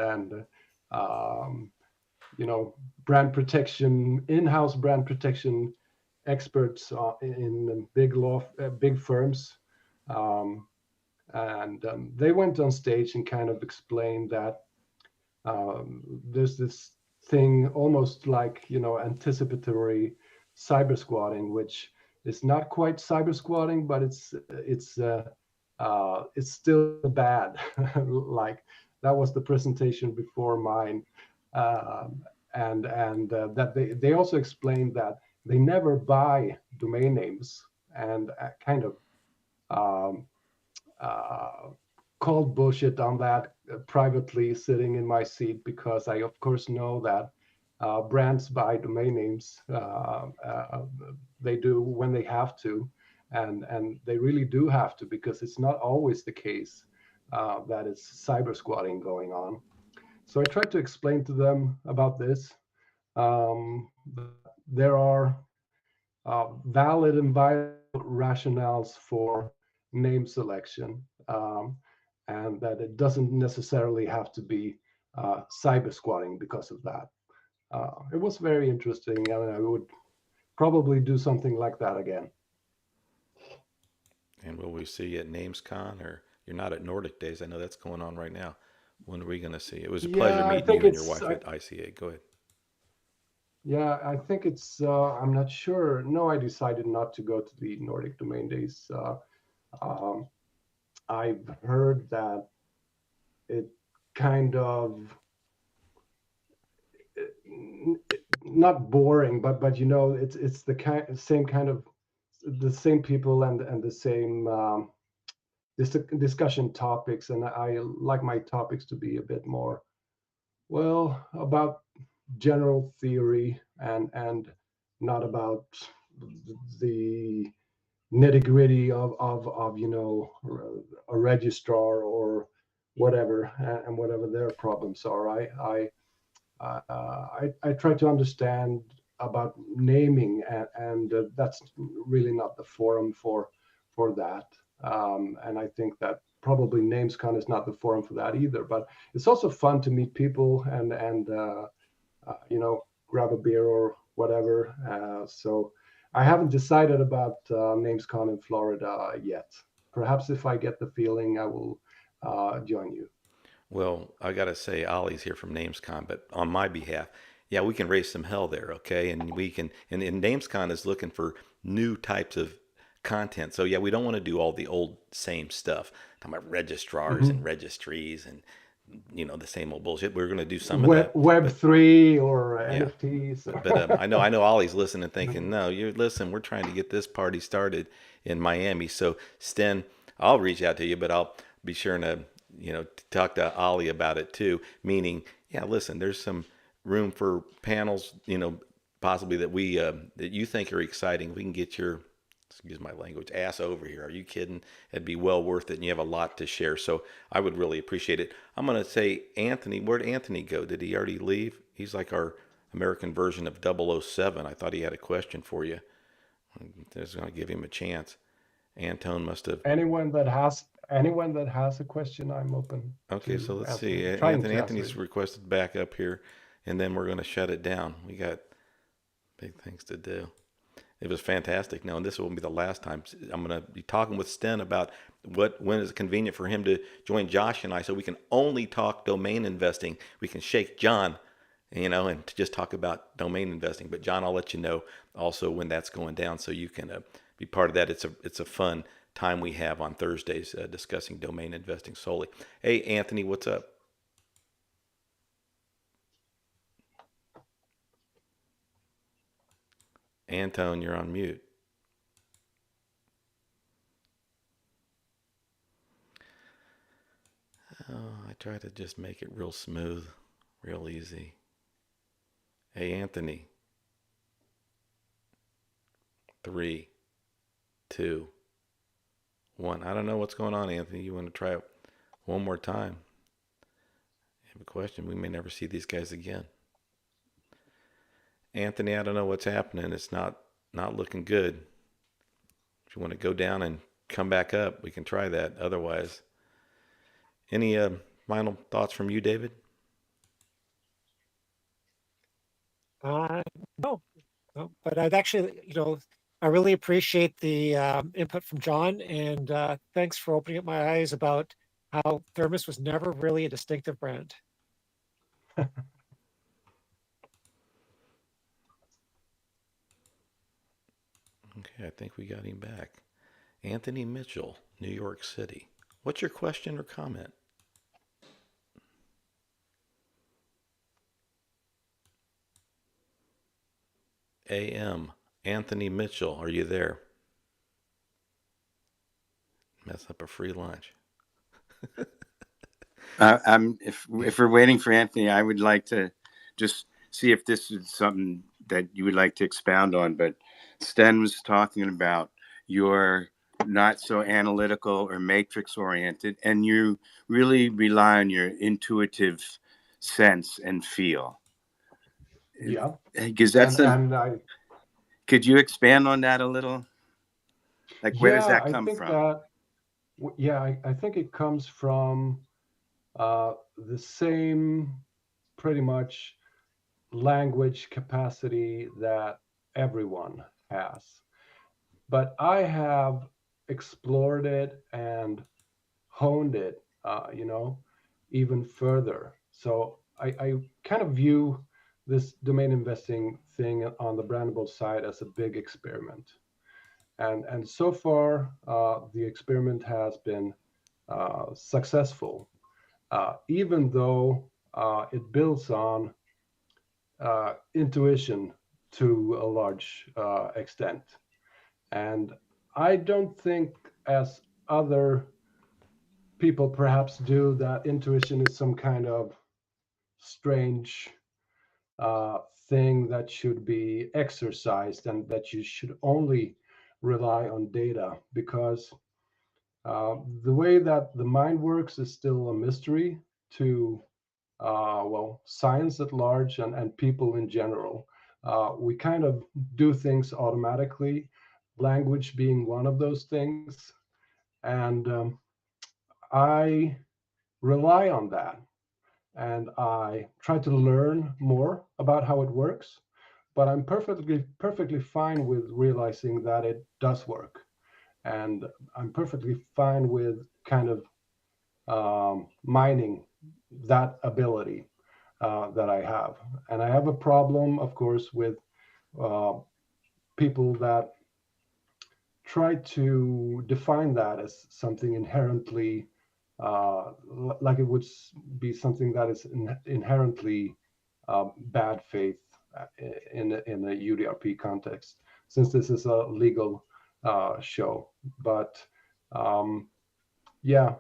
S4: brand protection, in-house brand protection experts in big firms. And they went on stage and kind of explained that there's this thing almost like, anticipatory cyber squatting, which is not quite cyber squatting, but it's still bad. Like that was the presentation before mine. And that they also explained that they never buy domain names, and kind of called bullshit on that privately, sitting in my seat, because I of course know that brands buy domain names. They do when they have to, and they really do have to, because it's not always the case that it's cyber squatting going on. So I tried to explain to them about this. There are valid and viable rationales for name selection, and that it doesn't necessarily have to be cyber squatting because of that. It was very interesting, and I would probably do something like that again.
S1: And will we see you at NamesCon, or you're not at Nordic Days? I know that's going on right now. When are we going to see you? It was a pleasure
S4: Yeah, I
S1: meeting
S4: think
S1: you and your
S4: it's.
S1: wife at ICA. Go ahead.
S4: Yeah, I think it's. I'm not sure. No, I decided not to go to the Nordic Domain Days. Um, I've heard that it kind of not boring, but it's the same kind of the same people and the same discussion topics, and I like my topics to be a bit more, well, about general theory and not about the nitty gritty of a registrar or whatever, and whatever their problems are. I try to understand about naming, and that's really not the forum for that. And I think that probably NamesCon is not the forum for that either. But it's also fun to meet people and grab a beer or whatever. So I haven't decided about NamesCon in Florida yet. Perhaps if I get the feeling, I will join you.
S1: Well, I gotta say, Ollie's here from NamesCon, but on my behalf, yeah, we can raise some hell there, okay? And we can, and NamesCon is looking for new types of content. So yeah, we don't want to do all the old same stuff. Talking about registrars and
S4: Mhm.
S1: registries and the same old bullshit. We're gonna do some of that,
S4: Web
S1: but
S4: 3 or
S1: yeah.
S4: NFTs.
S1: But I know Ollie's listening, thinking, no, you listen. We're trying to get this party started in Miami. So Sten, I'll reach out to you, but I'll be sure to talk to Ollie about it too. Meaning, yeah, listen, there's some room for panels, possibly that you think are exciting. We can get your, excuse my language, ass over here. Are you kidding? It'd be well worth it, and you have a lot to share. So I would really appreciate it. I'm gonna say Anthony. Where'd Anthony go? Did he already leave? He's like our American version of 007. I thought he had a question for you. I was going to give him a chance. Antone must have.
S4: Anyone that has a question, I'm open
S1: Okay, so
S4: to
S1: let's see.
S4: answering, trying to answer
S1: Anthony's
S4: it.
S1: requested back up here, and then we're going to shut it down. We got big things to do. It was fantastic. No, and this won't be the last time. I'm going to be talking with Sten about when is it convenient for him to join Josh and I, so we can only talk domain investing. We can shake John, and to just talk about domain investing. But John, I'll let you know also when that's going down, so you can be part of that. It's a fun time we have on Thursdays discussing domain investing solely. Hey, Anthony, what's up? Antone, you're on mute. Oh, I try to just make it real smooth, real easy. Hey, Anthony. 3, 2, 1. I don't know what's going on, Anthony. You want to try it one more time? You have a question? We may never see these guys again. Anthony, I don't know what's happening. It's not looking good. If you want to go down and come back up, we can try that. Otherwise, any final thoughts from you, David?
S2: Uh, no, no, but I'd actually, I really appreciate the input from John, and thanks for opening up my eyes about how Thermos was never really a distinctive brand.
S1: Okay, I think we got him back. Anthony Mitchell, New York City. What's your question or comment? AM, Anthony Mitchell, are you there? Mess up a free lunch.
S5: If we're waiting for Anthony, I would like to just see if this is something that you would like to expound on. But Sten was talking about your not so analytical or matrix oriented, and you really rely on your intuitive sense and feel.
S4: Yeah,
S5: Because
S4: and I
S5: could you expand on that a little? Like, where does
S4: yeah,
S5: that
S4: I
S5: come
S4: think
S5: from?
S4: that I think it comes from the same pretty much language capacity that everyone has. But I have explored it and honed it, even further. So I kind of view this domain investing thing on the brandable side as a big experiment. And so far, the experiment has been successful, even though it builds on intuition to a large extent. And I don't think, as other people perhaps do, that intuition is some kind of strange thing that should be exercised and that you should only rely on data, because the way that the mind works is still a mystery to well, science at large and people in general. We kind of do things automatically, language being one of those things. And I rely on that and I try to learn more about how it works. But I'm perfectly fine with realizing that it does work, and I'm perfectly fine with kind of mining that ability that I have. And I have a problem, of course, with uh, people that try to define that as something inherently, like it would be something that is inherently bad faith in a UDRP context, since this is a legal show. But um, yeah,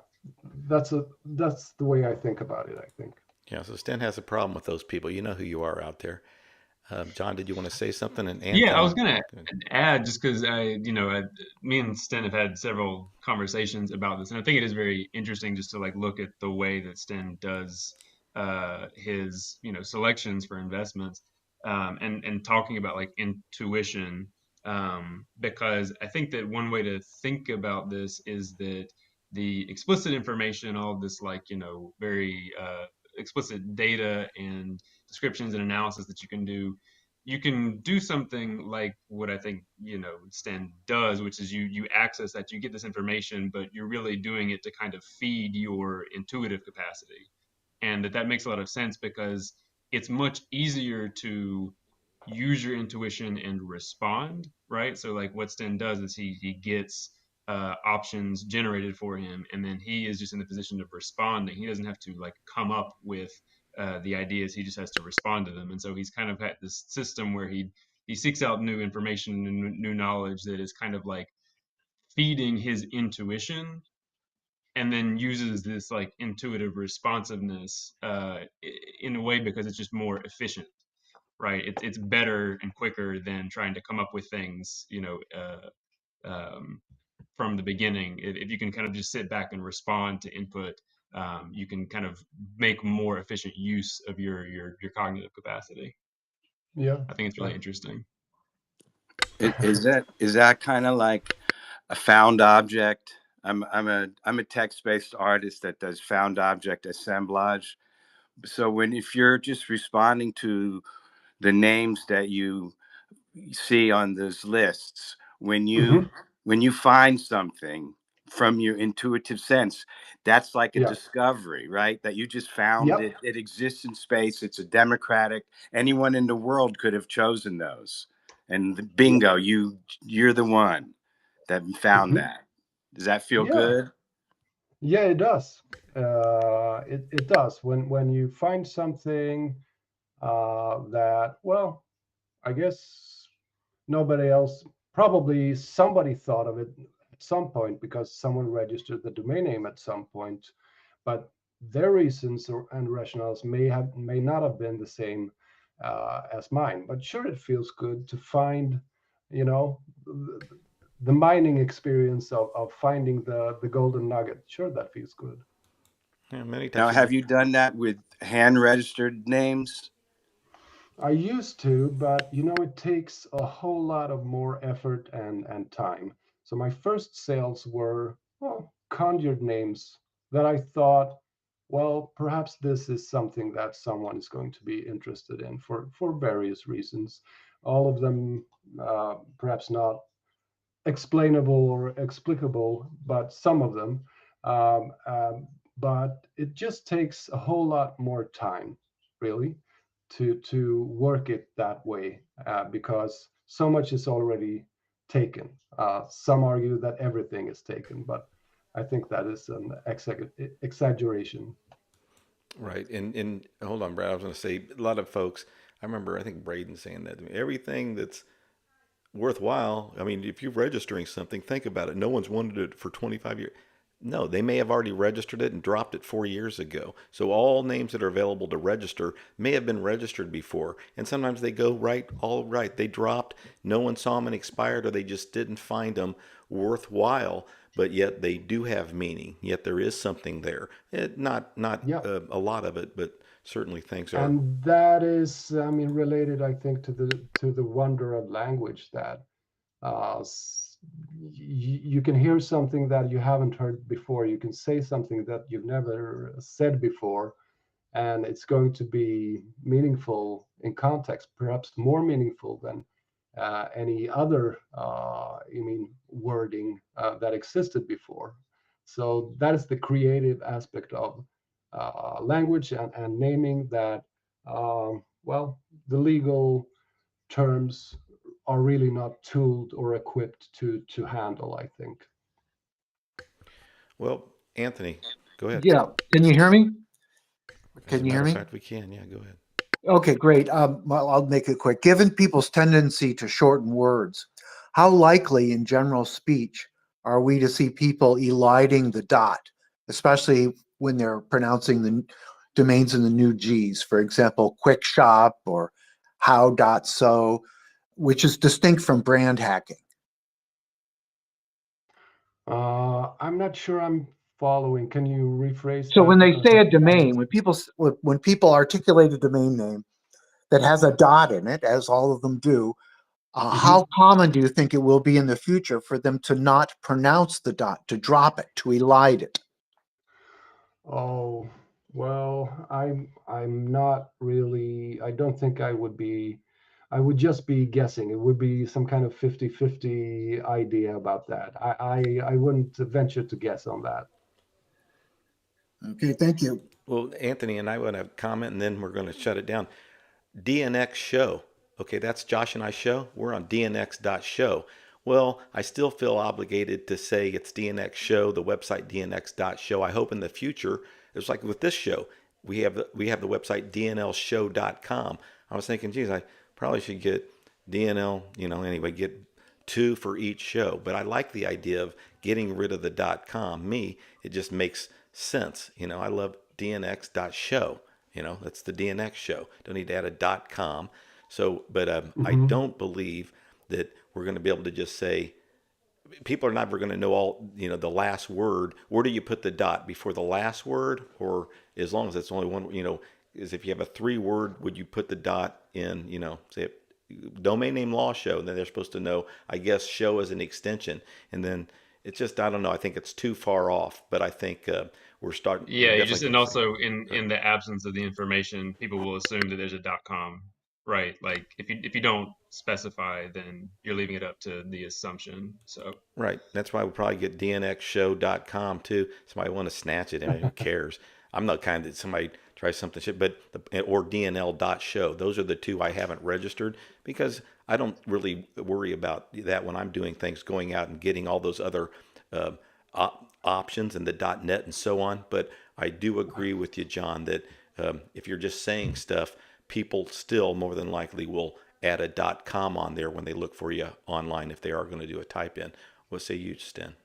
S4: that's the way I think about it, I think.
S1: Yeah, so Sten has a problem with those people. You know who you are out there. John, did you want to say something? And
S3: Yeah, I was
S1: Anton,
S3: gonna add just because me and Sten have had several conversations about this, and I think it is very interesting just to like look at the way that Sten does his selections for investments, and talking about like intuition, because I think that one way to think about this is that the explicit information, all of this like very explicit data and descriptions and analysis that you can do something like what I think Sten does, which is you access that, you get this information, but you're really doing it to kind of feed your intuitive capacity, and that makes a lot of sense because it's much easier to use your intuition and respond, right? So like what Sten does is he gets options generated for him, and then he is just in the position of responding. He doesn't have to like come up with the ideas; he just has to respond to them. And so he's kind of had this system where he seeks out new information and new knowledge that is kind of like feeding his intuition, and then uses this like intuitive responsiveness in a way because it's just more efficient, right? It's better and quicker than trying to come up with things, from the beginning. If you can kind of just sit back and respond to input, you can kind of make more efficient use of your cognitive capacity.
S4: Yeah,
S3: I think it's really
S4: yeah.
S3: interesting.
S5: Is that kind of like a found object? I'm a text-based artist that does found object assemblage. So if you're just responding to the names that you see on those lists, when you
S4: Hmm.
S5: when you find something from your intuitive sense, that's like a
S4: Yeah.
S5: discovery, right? That you just found
S4: Yep.
S5: it. It exists in space. It's a democratic. Anyone in the world could have chosen those, and
S4: Yep.
S5: bingo, you're the one that found
S4: Hmm.
S5: that. Does that feel
S4: Yeah.
S5: good?
S4: Yeah, it does. It does. When you find something that, well, I guess nobody else, probably somebody thought of it at some point because someone registered the domain name at some point, but their reasons and rationales may not have been the same as mine. But sure, it feels good to find, you know, the mining experience of finding the golden nugget. Sure, that feels good.
S1: yeah, many
S5: Now,
S1: times
S5: have
S1: people.
S5: you done that with hand registered names?
S4: I used to, but it takes a whole lot of more effort and time. So my first sales were, well, conjured names that I thought, well, perhaps this is something that someone is going to be interested in for various reasons. All of them perhaps not explainable or explicable, but some of them. Um, um, but it just takes a whole lot more time, really, to work it that way because so much is already taken. Some argue that everything is taken, but I think that is an exaggeration.
S1: Right. And hold on, Brad. I was going to say a lot of folks. I remember, I think Braden saying that to me. Everything that's worthwhile. I mean, if you're registering something, think about it. No one's wanted it for 25 years. No, they may have already registered it and dropped it 4 years ago. So all names that are available to register may have been registered before. And sometimes they go right, all right. They dropped, no one saw them and expired, or they just didn't find them worthwhile. but yet they do have meaning. Yet there is something there. Not
S4: Yeah.
S1: a lot of it, but certainly things are.
S4: And that is, I mean, related, I think, to the wonder of language that uh, you can hear something that you haven't heard before. You can say something that you've never said before, and it's going to be meaningful in context, perhaps more meaningful than any other, wording that existed before. So that is the creative aspect of language and naming that, well, the legal terms are really not tooled or equipped to handle, I think.
S1: Well, Anthony, go ahead.
S6: Yeah. Can you hear me?
S1: As
S6: Can
S1: a
S6: you hear
S1: matter of
S6: me?
S1: fact, we can. Yeah, go ahead.
S6: Okay, great. Well, I'll make it quick. Given people's tendency to shorten words, how likely in general speech are we to see people eliding the dot, especially when they're pronouncing the domains in the new G's? For example, quick shop or how.so, which is distinct from brand hacking.
S4: I'm not sure I'm following. Can you rephrase
S6: So
S4: that?
S6: when they
S4: Because
S6: say a domain, when people articulate a domain name that has a dot in it, as all of them do,
S4: Mhm.
S6: how common do you think it will be in the future for them to not pronounce the dot, to drop it, to elide it?
S4: Oh, well, I'm not really, I don't think I would be, I would just be guessing. It would be some kind of 50-50 idea about that. I wouldn't venture to guess on that.
S6: Okay, thank you.
S1: Well, Anthony and I want to comment, and then we're going to shut it down. DNX show. Okay, that's Josh and I show. We're on dnx.show. Well, I still feel obligated to say it's DNX show, the website dnx.show. I hope in the future, it's like with this show, we have the website dnlshow.com. I was thinking, geez, I probably should get DNL, anyway, get two for each show. But I like the idea of getting rid of the .com. It just makes sense. I love dnx.show. That's the DNX show. Don't need to add a .com. So, but I
S4: Mhm.
S1: don't believe that we're going to be able to just say, people are never going to know all, the last word. Where do you put the dot, before the last word, or as long as it's only one, is if you have a 3-word, would you put the dot in, say domain name law show, and then they're supposed to know, I guess, show as an extension. And then it's just, I don't know. I think it's too far off, but I think we're starting. We're
S3: Yeah, you just,
S1: definitely
S3: and
S1: going to see.
S3: also in the absence of the information, people will assume that there's a .com, right? Like if you don't specify, then you're leaving it up to the assumption. So
S1: Right. That's why we probably get dnxshow.com too. Somebody want to snatch it. I mean, who cares? I'm not kind that somebody tries something shit, but or dnl.show. Those are the two I haven't registered because I don't really worry about that when I'm doing things, going out and getting all those other options and the .net and so on. But I do agree with you, John, that if you're just saying stuff, people still more than likely will add a .com on there when they look for you online if they are going to do a type in. What say you, Sten?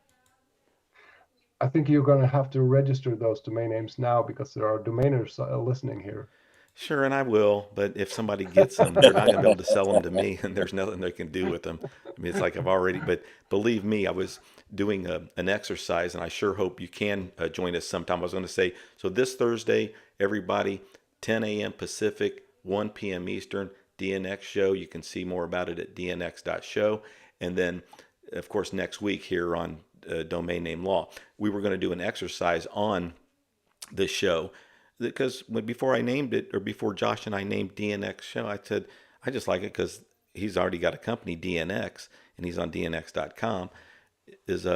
S4: I think you're going to have to register those domain names now because there are domainers listening here.
S1: Sure, and I will, but if somebody gets them, they're not going to be able to sell them to me, and there's nothing they can do with them. I mean, it's like I've already, but believe me, I was doing an exercise, and I sure hope you can join us sometime. I was going to say, so this Thursday, everybody, 10 a.m. Pacific, 1 p.m. Eastern, DNX show. You can see more about it at dnx.show. And then, of course, next week here on Domain Name Law, we were going to do an exercise on the show because before I named it, or before Josh and I named DNX show, I said I just like it because he's already got a company, DNX, and he's on dnx.com. Is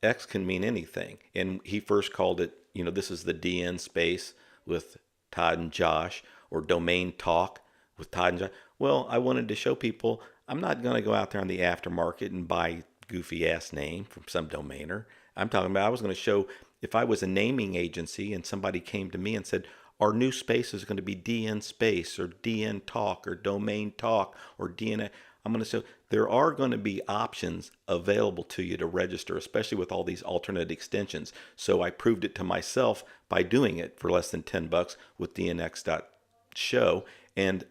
S1: X can mean anything, and he first called it, this is the DN space with Todd and Josh, or domain talk with Todd and Josh. Well, I wanted to show people I'm not going to go out there on the aftermarket and buy goofy ass name from some domainer. I'm talking about, I was going to show, if I was a naming agency and somebody came to me and said, our new space is going to be DN space or DN talk or domain talk or DN, I'm going to say there are going to be options available to you to register, especially with all these alternate extensions. So I proved it to myself by doing it for less than $10 with dnx.show. And,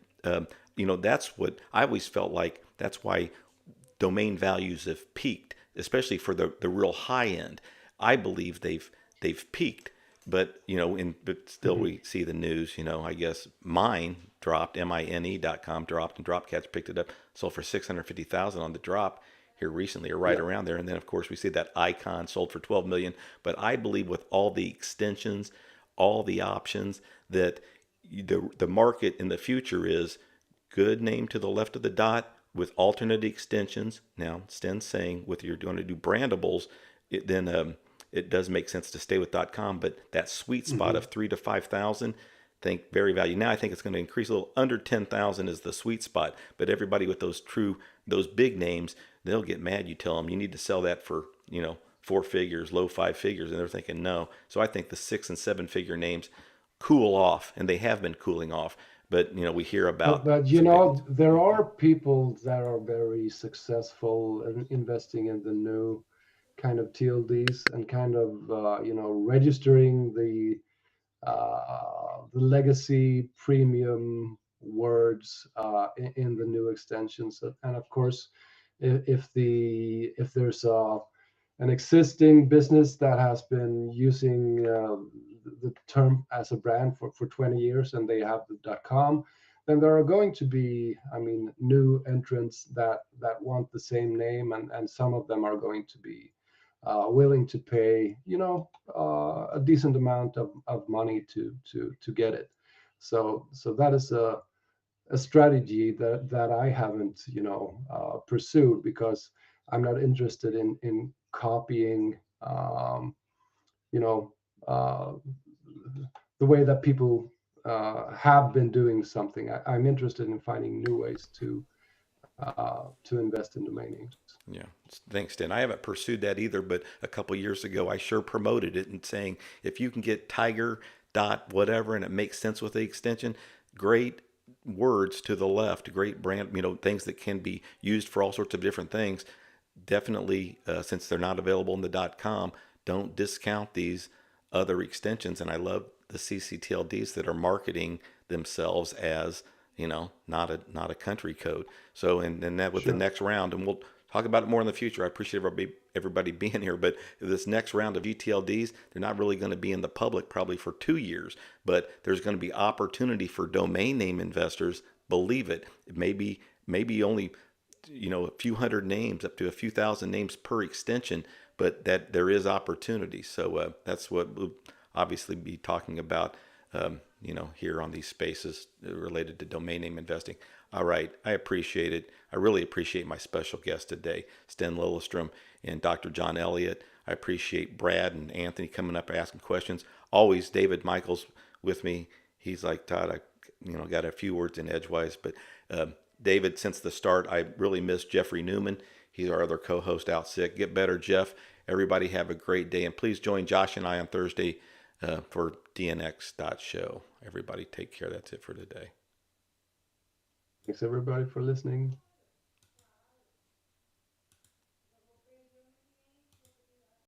S1: that's what I always felt like. That's why domain values have peaked. especially for the real high end. I believe they've peaked, but but still we see the news. I guess mine dropped, mine.com dropped, and Dropcats picked it up, sold for 650,000 on the drop here recently, or right around there. And then of course we see that Icon sold for 12 million. But I believe with all the extensions, all the options, that the market in the future is good name to the left of the dot with alternate extensions. Now, Sten's saying with you're going to do brandables, then it does make sense to stay with .com, but that sweet spot of 3 to 5,000, think very value. Now I think it's going to increase a little. Under 10,000 is the sweet spot, but everybody with those big names, they'll get mad. You tell them you need to sell that for 4 figures, low 5 figures, and they're thinking no. So I think the 6 and 7 figure names cool off, and they have been cooling off. But we hear about.
S4: But there are people that are very successful in investing in the new kind of TLDs and kind of registering the legacy premium words in the new extensions. And of course, if there's an existing business that has been using the term as a brand for 20 years and they have the .com, then there are going to be, new entrants that want the same name, and some of them are going to be willing to pay, a decent amount of money to get it. So that is a strategy that I haven't, pursued, because I'm not interested in copying, the way that people have been doing something. I'm interested in finding new ways to invest in domain names.
S1: Yeah, thanks, Sten. I haven't pursued that either, but a couple years ago, I sure promoted it and saying, if you can get Tiger dot whatever and it makes sense with the extension, great words to the left, great brand, things that can be used for all sorts of different things. Definitely, since they're not available in the .com, don't discount these other extensions. And I love the CCTLDs that are marketing themselves as not a country code. So, and that with the next round, and we'll talk about it more in the future. I appreciate everybody being here, but this next round of GTLDs, they're not really going to be in the public probably for 2 years, but there's going to be opportunity for domain name investors. Believe it. It may be only, a few hundred names, up to a few thousand names per extension, but that there is opportunity. So that's what we'll obviously be talking about, here on these spaces related to domain name investing. All right. I appreciate it. I really appreciate my special guest today, Sten Lillestrom and Dr. John Elliott. I appreciate Brad and Anthony coming up asking questions. Always David Michaels with me. He's like, Todd, I got a few words in edgewise, but David, since the start, I really miss Jeffrey Neuman. He's our other co-host out sick. Get better, Jeff. Everybody have a great day. And please join Josh and I on Thursday for DNX.show. Everybody take care. That's it for today.
S4: Thanks everybody for listening.